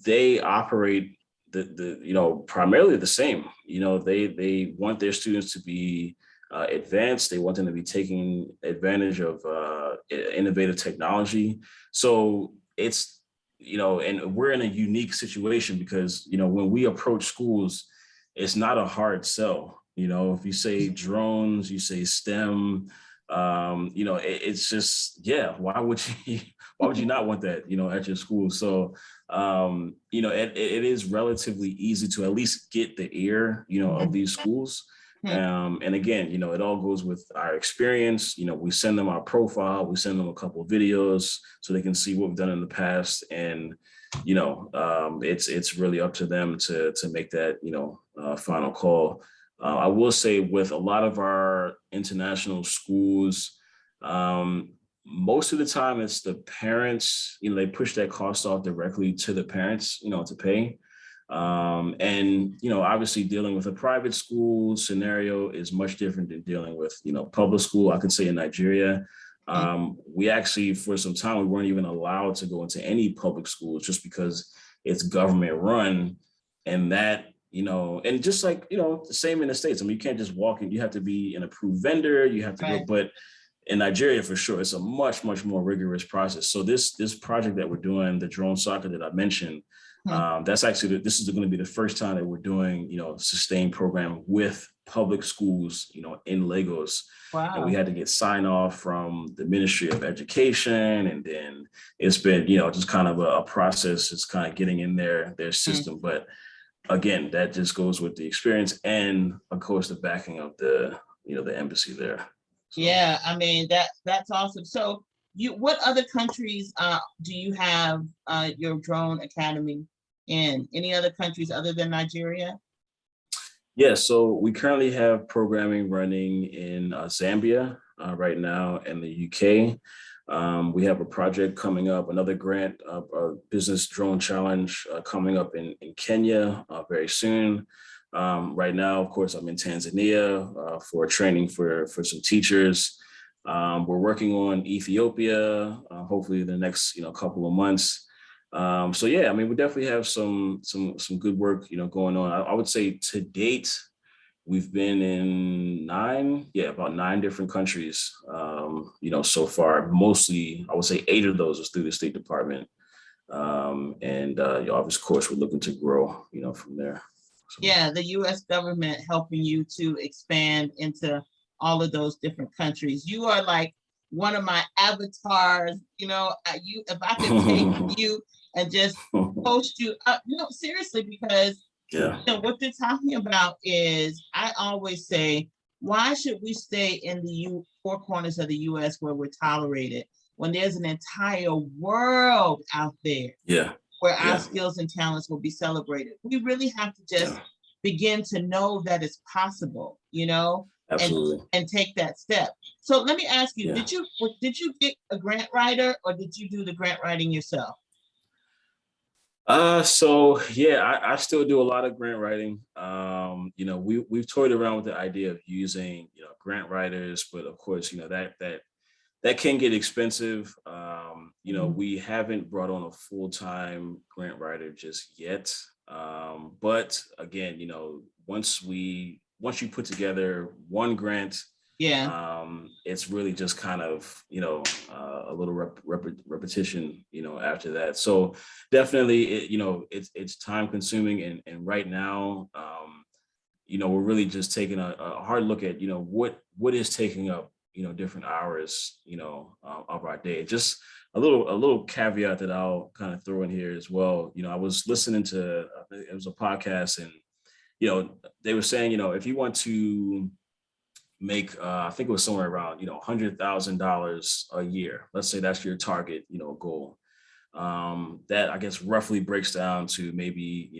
they operate primarily the same. They want their students to be advanced. They want them to be taking advantage of innovative technology. So it's and we're in a unique situation because, when we approach schools, it's not a hard sell. If you say drones, you say STEM, it's just, yeah, why would you not want that, at your school? So, it is relatively easy to at least get the ear, of these schools. And again, it all goes with our experience. We send them our profile, we send them a couple of videos so they can see what we've done in the past. And, it's really up to them to make that, final call. I will say with a lot of our international schools, most of the time it's the parents, they push that cost off directly to the parents, to pay. And obviously dealing with a private school scenario is much different than dealing with public school. I can say in Nigeria, we actually for some time we weren't even allowed to go into any public schools just because it's government run. And that and just like the same in the States. I mean, you can't just walk in, you have to be an approved vendor, you have to go. But in Nigeria, for sure, it's a much more rigorous process. So this project that we're doing, the drone soccer that I mentioned, that's actually, this is going to be the first time that we're doing, sustained program with public schools, in Lagos. Wow. And we had to get sign off from the Ministry of Education. And then it's been, just kind of a process. It's kind of getting in their system. But again, that just goes with the experience and of course the backing of the embassy there. So. Yeah, I mean, that's awesome. So what other countries do you have your drone academy in? Any other countries other than Nigeria? Yeah, so we currently have programming running in Zambia right now and the UK. We have a project coming up, another grant, business drone challenge coming up in Kenya very soon. Right now, of course, I'm in Tanzania for training for some teachers. We're working on Ethiopia, hopefully in the next couple of months. So yeah, I mean, we definitely have some good work going on. I would say to date, we've been in about 9 different countries, so far. Mostly, I would say 8 of those is through the State Department. And of course, we're looking to grow, from there. Yeah, the US government helping you to expand into all of those different countries. You are like one of my avatars, you know, if I could take you and just post you up, seriously, because Yeah. what they're talking about is, I always say, why should we stay in the four corners of the US where we're tolerated when there's an entire world out there Yeah. where our Yeah. skills and talents will be celebrated? We really have to just Yeah. begin to know that it's possible, Absolutely. and take that step. So let me ask you, Yeah. did you get a grant writer, or did you do the grant writing yourself? So yeah, I still do a lot of grant writing. We've toyed around with the idea of using, grant writers, but of course, that can get expensive. We haven't brought on a full-time grant writer just yet. But again, once you put together one grant, Yeah. it's really just kind of, a little repetition, after that. So definitely, it's time consuming. And right now, we're really just taking a hard look at, what is taking up, different hours, of our day. Just a little caveat that I'll kind of throw in here as well. I was listening to, it was a podcast, and, they were saying, if you want to make, I think it was somewhere around, $100,000 a year. Let's say that's your target, goal. That I guess roughly breaks down to maybe,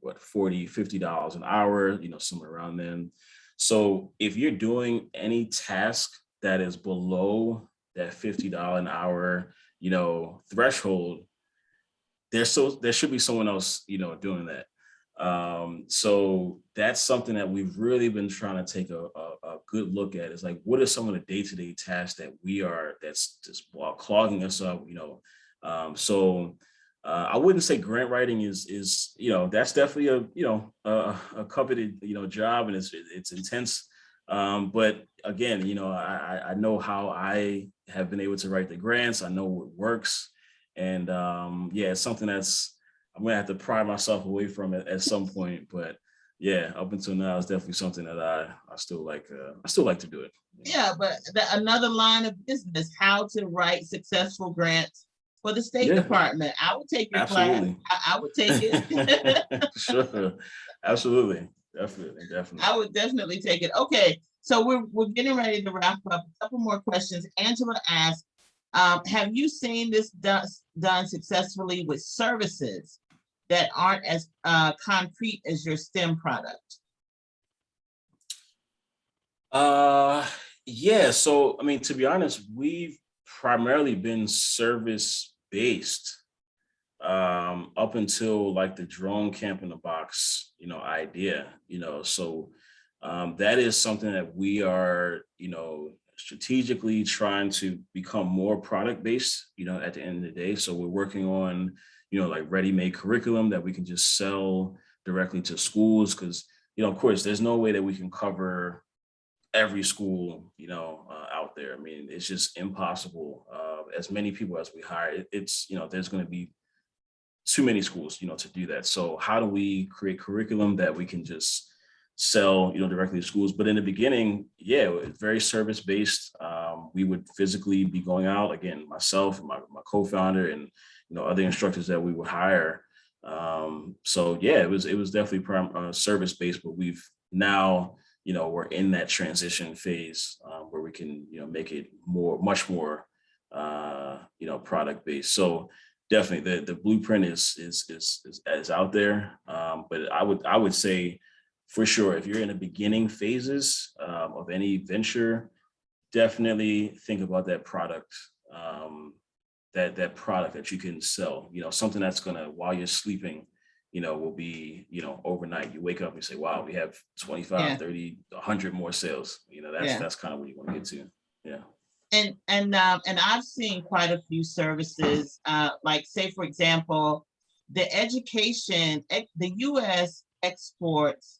$40, $50 an hour, somewhere around then. So if you're doing any task that is below that $50 an hour, threshold, there should be someone else, doing that. So that's something that we've really been trying to take a good look at. Is like, what are some of the day-to-day tasks that that's just clogging us up, so I wouldn't say grant writing is that's definitely a coveted job, and it's intense. But again, I know how I have been able to write the grants. I know what works, and it's something that's I'm gonna have to pry myself away from it at some point. But yeah, up until now, it's definitely something that I still like. I still like to do it. Yeah, but another line of business: how to write successful grants for the State Department. I would take your class. I would take it. Sure, absolutely, definitely. I would definitely take it. Okay, so we're getting ready to wrap up. A couple more questions. Angela asked, have you seen this done successfully with services that aren't as concrete as your STEM product? Yeah. So, I mean, to be honest, we've primarily been service-based up until like the drone camp in the box, idea, so that is something that we are, strategically trying to become more product-based, at the end of the day. So we're working on, like ready-made curriculum that we can just sell directly to schools, because, of course, there's no way that we can cover every school, out there. I mean, it's just impossible. As many people as we hire, it's, there's going to be too many schools, to do that. So how do we create curriculum that we can just sell, directly to schools? But in the beginning, it's very service-based. We would physically be going out, again, myself and my co-founder and, other instructors that we would hire. So it was definitely service-based, but we've now, we're in that transition phase where we can, make it much more, product-based. So definitely the blueprint is out there. But I would say for sure, if you're in the beginning phases of any venture, definitely think about that product, that product that you can sell, something that's gonna, while you're sleeping, will be, overnight. You wake up and you say, wow, we have 25, 30, 100 more sales. That's kind of what you want to get to. Yeah. And I've seen quite a few services, like say, for example, the US exports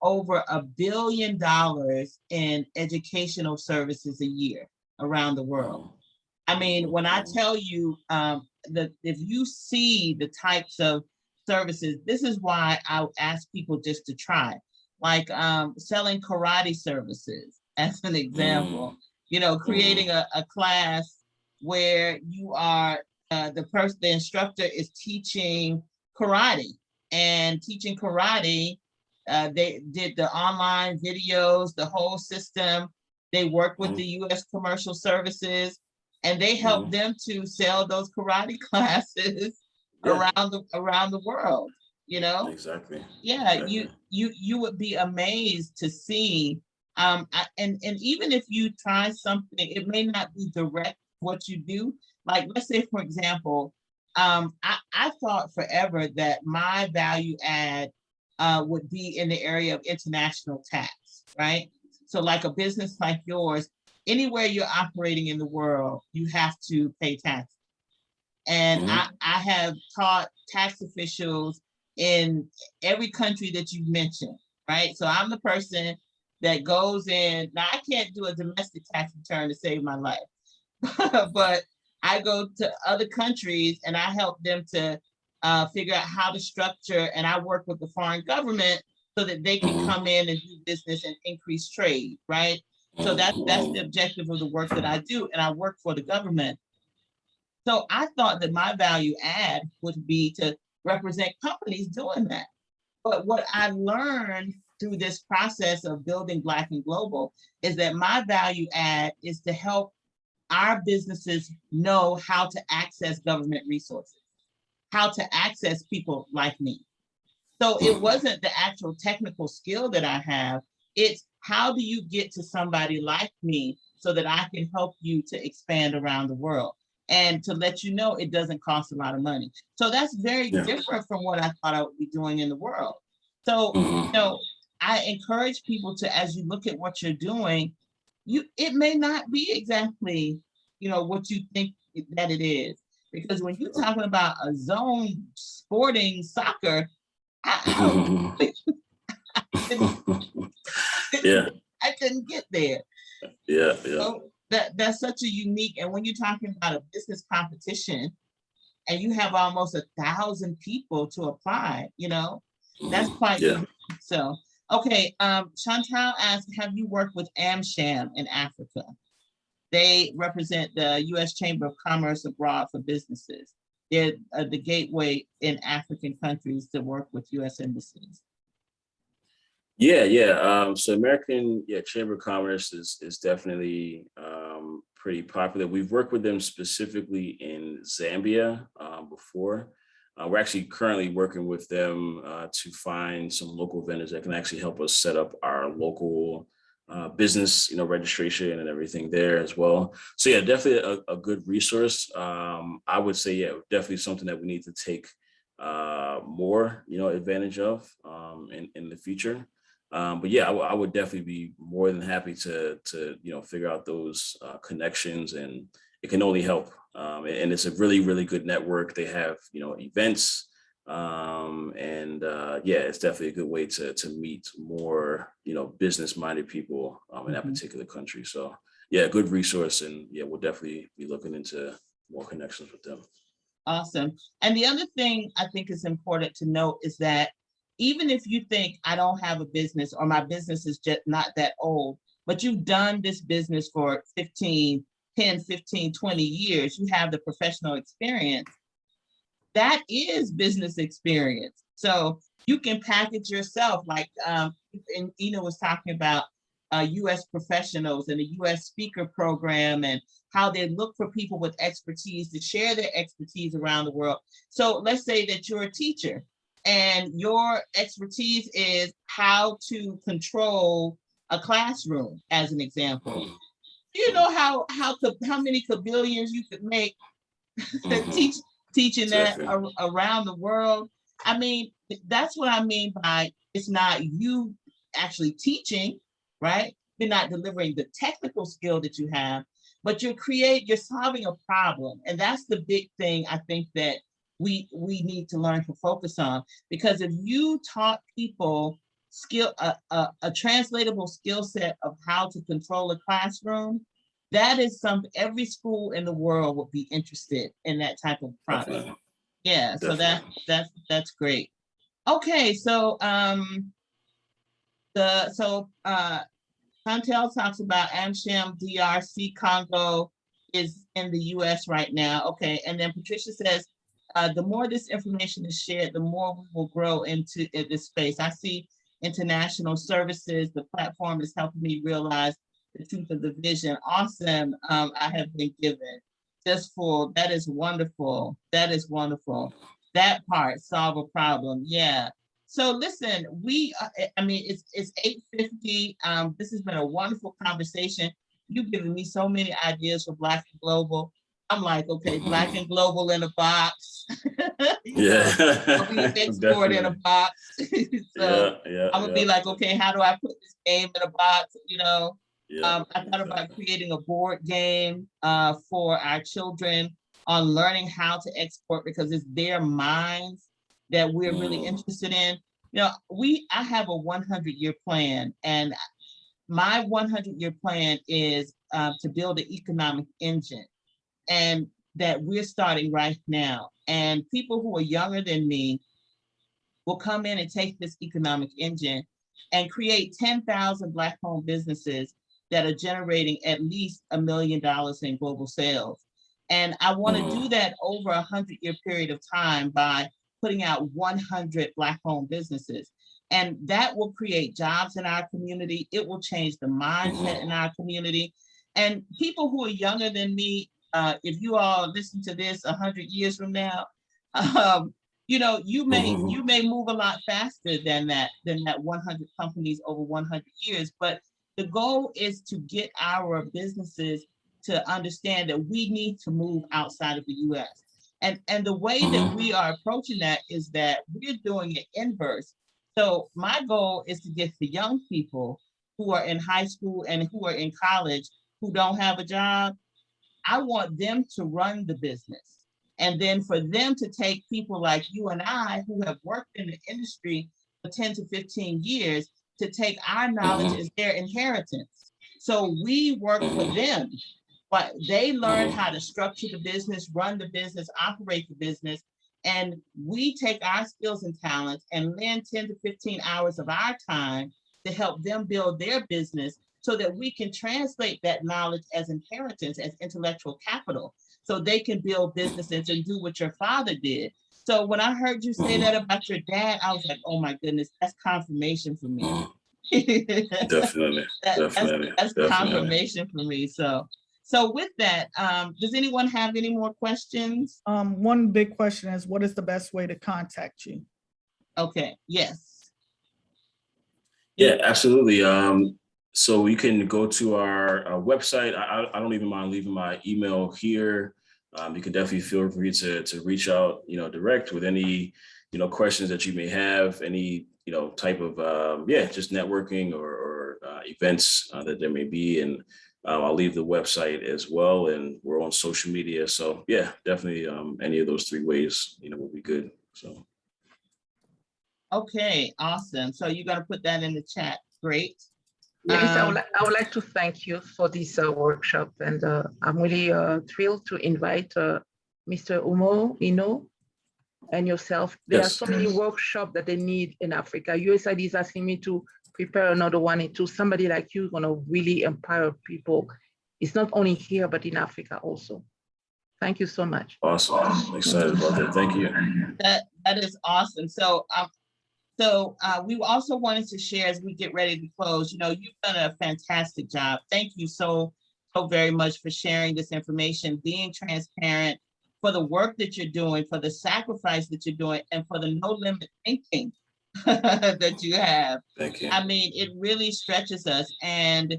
over $1 billion in educational services a year around the world. I mean, when I tell you that if you see the types of services. This is why I would ask people just to try, like selling karate services as an example. You know, creating a class where you are the instructor is teaching karate and teaching karate. They did the online videos, the whole system. They worked with the U.S. Commercial Services, and they helped them to sell those karate classes around the world. You know, exactly. yeah, Exactly. you would be amazed to see. And even if you try something, it may not be direct what you do. Like, let's say, for example, I thought forever that my value add would be in the area of international tax, right? So like a business like yours, anywhere you're operating in the world, you have to pay tax. And I have taught tax officials in every country that you mentioned, right? So I'm the person that goes in. Now, I can't do a domestic tax return to save my life, but I go to other countries and I help them to figure out how to structure, and I work with the foreign government so that they can come in and do business and increase trade, right? So that's the objective of the work that I do, and I work for the government. So I thought that my value add would be to represent companies doing that. But what I learned through this process of building Black and Global is that my value add is to help our businesses know how to access government resources, how to access people like me. So it wasn't the actual technical skill that I have. It's how do you get to somebody like me so that I can help you to expand around the world, and to let you know it doesn't cost a lot of money. So that's very different from what I thought I would be doing in the world. So, you know, I encourage people to, as you look at what you're doing, it may not be exactly, you know, what you think that it is. Because when you're talking about a zone sporting soccer, I Yeah. I couldn't get there. Yeah. So that's such a unique, and when you're talking about a business competition and you have almost 1,000 people to apply, you know, that's quite unique. So, okay, Chantal asked, have you worked with AmSham in Africa? They represent the U.S. Chamber of Commerce abroad for businesses. They're the gateway in African countries to work with U.S. embassies. Yeah. So American, Chamber of Commerce is definitely pretty popular. We've worked with them specifically in Zambia before. We're actually currently working with them to find some local vendors that can actually help us set up our local business, registration and everything there as well. So yeah, definitely a good resource. I would say, definitely something that we need to take more, advantage of in the future. But yeah, I would definitely be more than happy to figure out those connections, and it can only help. And it's a really, really good network. They have events, and it's definitely a good way to meet more business-minded people in that particular country. So yeah, good resource, and yeah, we'll definitely be looking into more connections with them. Awesome. And the other thing I think is important to note is that even if you think I don't have a business or my business is just not that old, but you've done this business for 10, 15, 20 years, you have the professional experience, that is business experience. So you can package yourself like, and Ina was talking about U.S. professionals and the U.S. speaker program and how they look for people with expertise to share their expertise around the world. So let's say that you're a teacher and your expertise is how to control a classroom, as an example. You know how many kabillions you could make teaching that around the world. I mean, that's what I mean by it's not you actually teaching, right? You're not delivering the technical skill that you have, but you're solving a problem. And that's the big thing I think that we need to learn to focus on. Because if you taught people a translatable skill set of how to control a classroom, that is something every school in the world would be interested in, that type of product. Yeah, so Definitely. that's great. Okay, so Chantel talks about Amsham DRC Congo is in the US right now. Okay, and then Patricia says, the more this information is shared, the more we will grow into this space. I see international services. The platform is helping me realize the truth of the vision. Awesome. I have been given. Just for that is wonderful. That is wonderful. That part, solve a problem. Yeah. So listen, I mean, it's 8:50. This has been a wonderful conversation. You've given me so many ideas for Black and Global. I'm like, okay, Black and Global in a box. I'll be Yeah, export in a definitely. box. So I'm gonna Yeah. be like, okay, how do I put this game in a box? Yeah, I thought about exactly. creating a board game for our children on learning how to export because it's their minds that we're really Mhm. interested in. I have a 100-year plan, and my 100-year plan is to build an economic engine, and that we're starting right now. And people who are younger than me will come in and take this economic engine and create 10,000 Black-owned businesses that are generating at least $1 million in global sales. And I want to do Mhm. that over a 100-year period of time by putting out 100 Black-owned businesses. And that will create jobs in our community. It will change the mindset in Mhm. our community. And people who are younger than me, if you all listen to this 100 years from now, um, you Mhm. may move a lot faster than that 100 companies over 100 years, but the goal is to get our businesses to understand that we need to move outside of the US. And the way that we Mhm. are approaching that is that we're doing it inverse. So my goal is to get the young people who are in high school and who are in college who don't have a job. I want them to run the business. And then for them to take people like you and I who have worked in the industry for 10 to 15 years to take our knowledge Mhm. as their inheritance. So we work for Mhm. them, but they learn Mhm. how to structure the business, run the business, operate the business. And we take our skills and talents and lend 10 to 15 hours of our time to help them build their business so that we can translate that knowledge as inheritance, as intellectual capital, so they can build businesses and do what your father did. So when I heard you say that Mhm. about your dad, I was like, oh my goodness, that's confirmation for me. Mhm. Definitely. That's Definitely. that's Definitely. confirmation for me. So with that, does anyone have any more questions? One big question is, what is the best way to contact you? Okay, yes. Yeah, absolutely. So you can go to our website. I don't even mind leaving my email here. You can definitely feel free to reach out, direct with any, questions that you may have, any, type of, just networking or events that there may be. And I'll leave the website as well. And we're on social media. So yeah, definitely any of those three ways, will be good. So. Okay, awesome. So you're gonna put that in the chat. Great. Yes, I would like to thank you for this workshop, and I'm really thrilled to invite Mr. Umoh, and yourself. There are Yes. so many workshops that they need in Africa. USAID is asking me to prepare another one into somebody like you gonna really empower people. It's not only here, but in Africa also. Thank you so much. Awesome. Excited about that. Thank you. That is awesome. So we also wanted to share as we get ready to close. You've done a fantastic job. Thank you so very much for sharing this information, being transparent, for the work that you're doing, for the sacrifice that you're doing, and for the no limit thinking that you have. Thank you. I mean, it really stretches us, and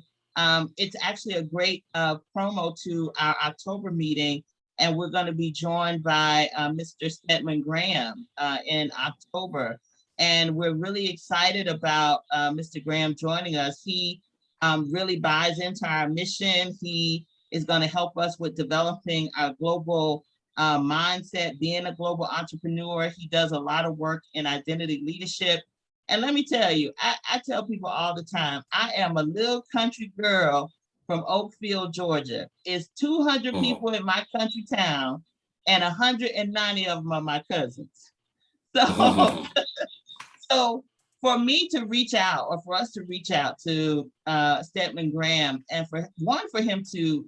it's actually a great promo to our October meeting. And we're going to be joined by Mr. Stedman Graham in October. And we're really excited about Mr. Graham joining us. He really buys into our mission. He is going to help us with developing our global mindset, being a global entrepreneur. He does a lot of work in identity leadership. And let me tell you, I tell people all the time, I am a little country girl from Oakfield, Georgia. It's 200 Mhm. people in my country town, and 190 of them are my cousins. So, so for me to reach out, or for us to reach out to Stedman Graham, and for him to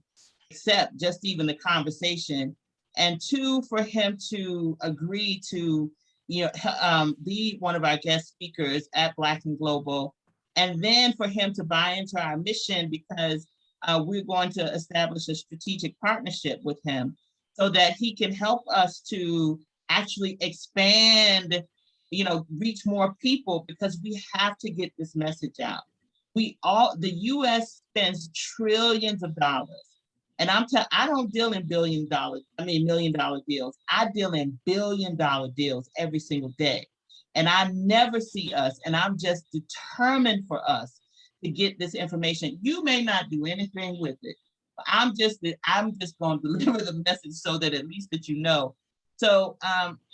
accept just even the conversation, and two, for him to agree to, be one of our guest speakers at Black and Global, and then for him to buy into our mission, because we're going to establish a strategic partnership with him so that he can help us to actually expand, reach more people, because we have to get this message out. The US spends trillions of dollars. And I don't deal in $1 million deals. I deal in $1 billion deals every single day. And I never see us, and I'm just determined for us to get this information. You may not do anything with it, but I'm just going to deliver the message so that at least that you know. So,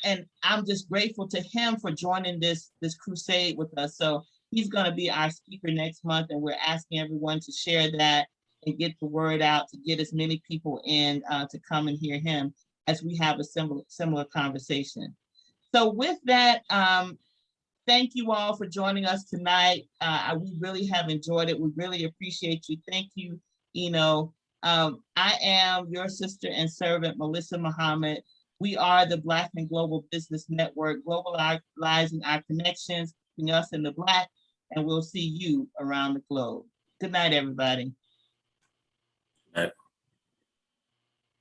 and I'm just grateful to him for joining this crusade with us. So he's going to be our speaker next month, and we're asking everyone to share that and get the word out, to get as many people in to come and hear him as we have a similar conversation. So with that, thank you all for joining us tonight. We really have enjoyed it. We really appreciate you. Thank you, Eno. I am your sister and servant, Melissa Muhammad. We are the Black and Global Business Network, globalizing our connections, keeping us in the Black, and we'll see you around the globe. Good night, everybody.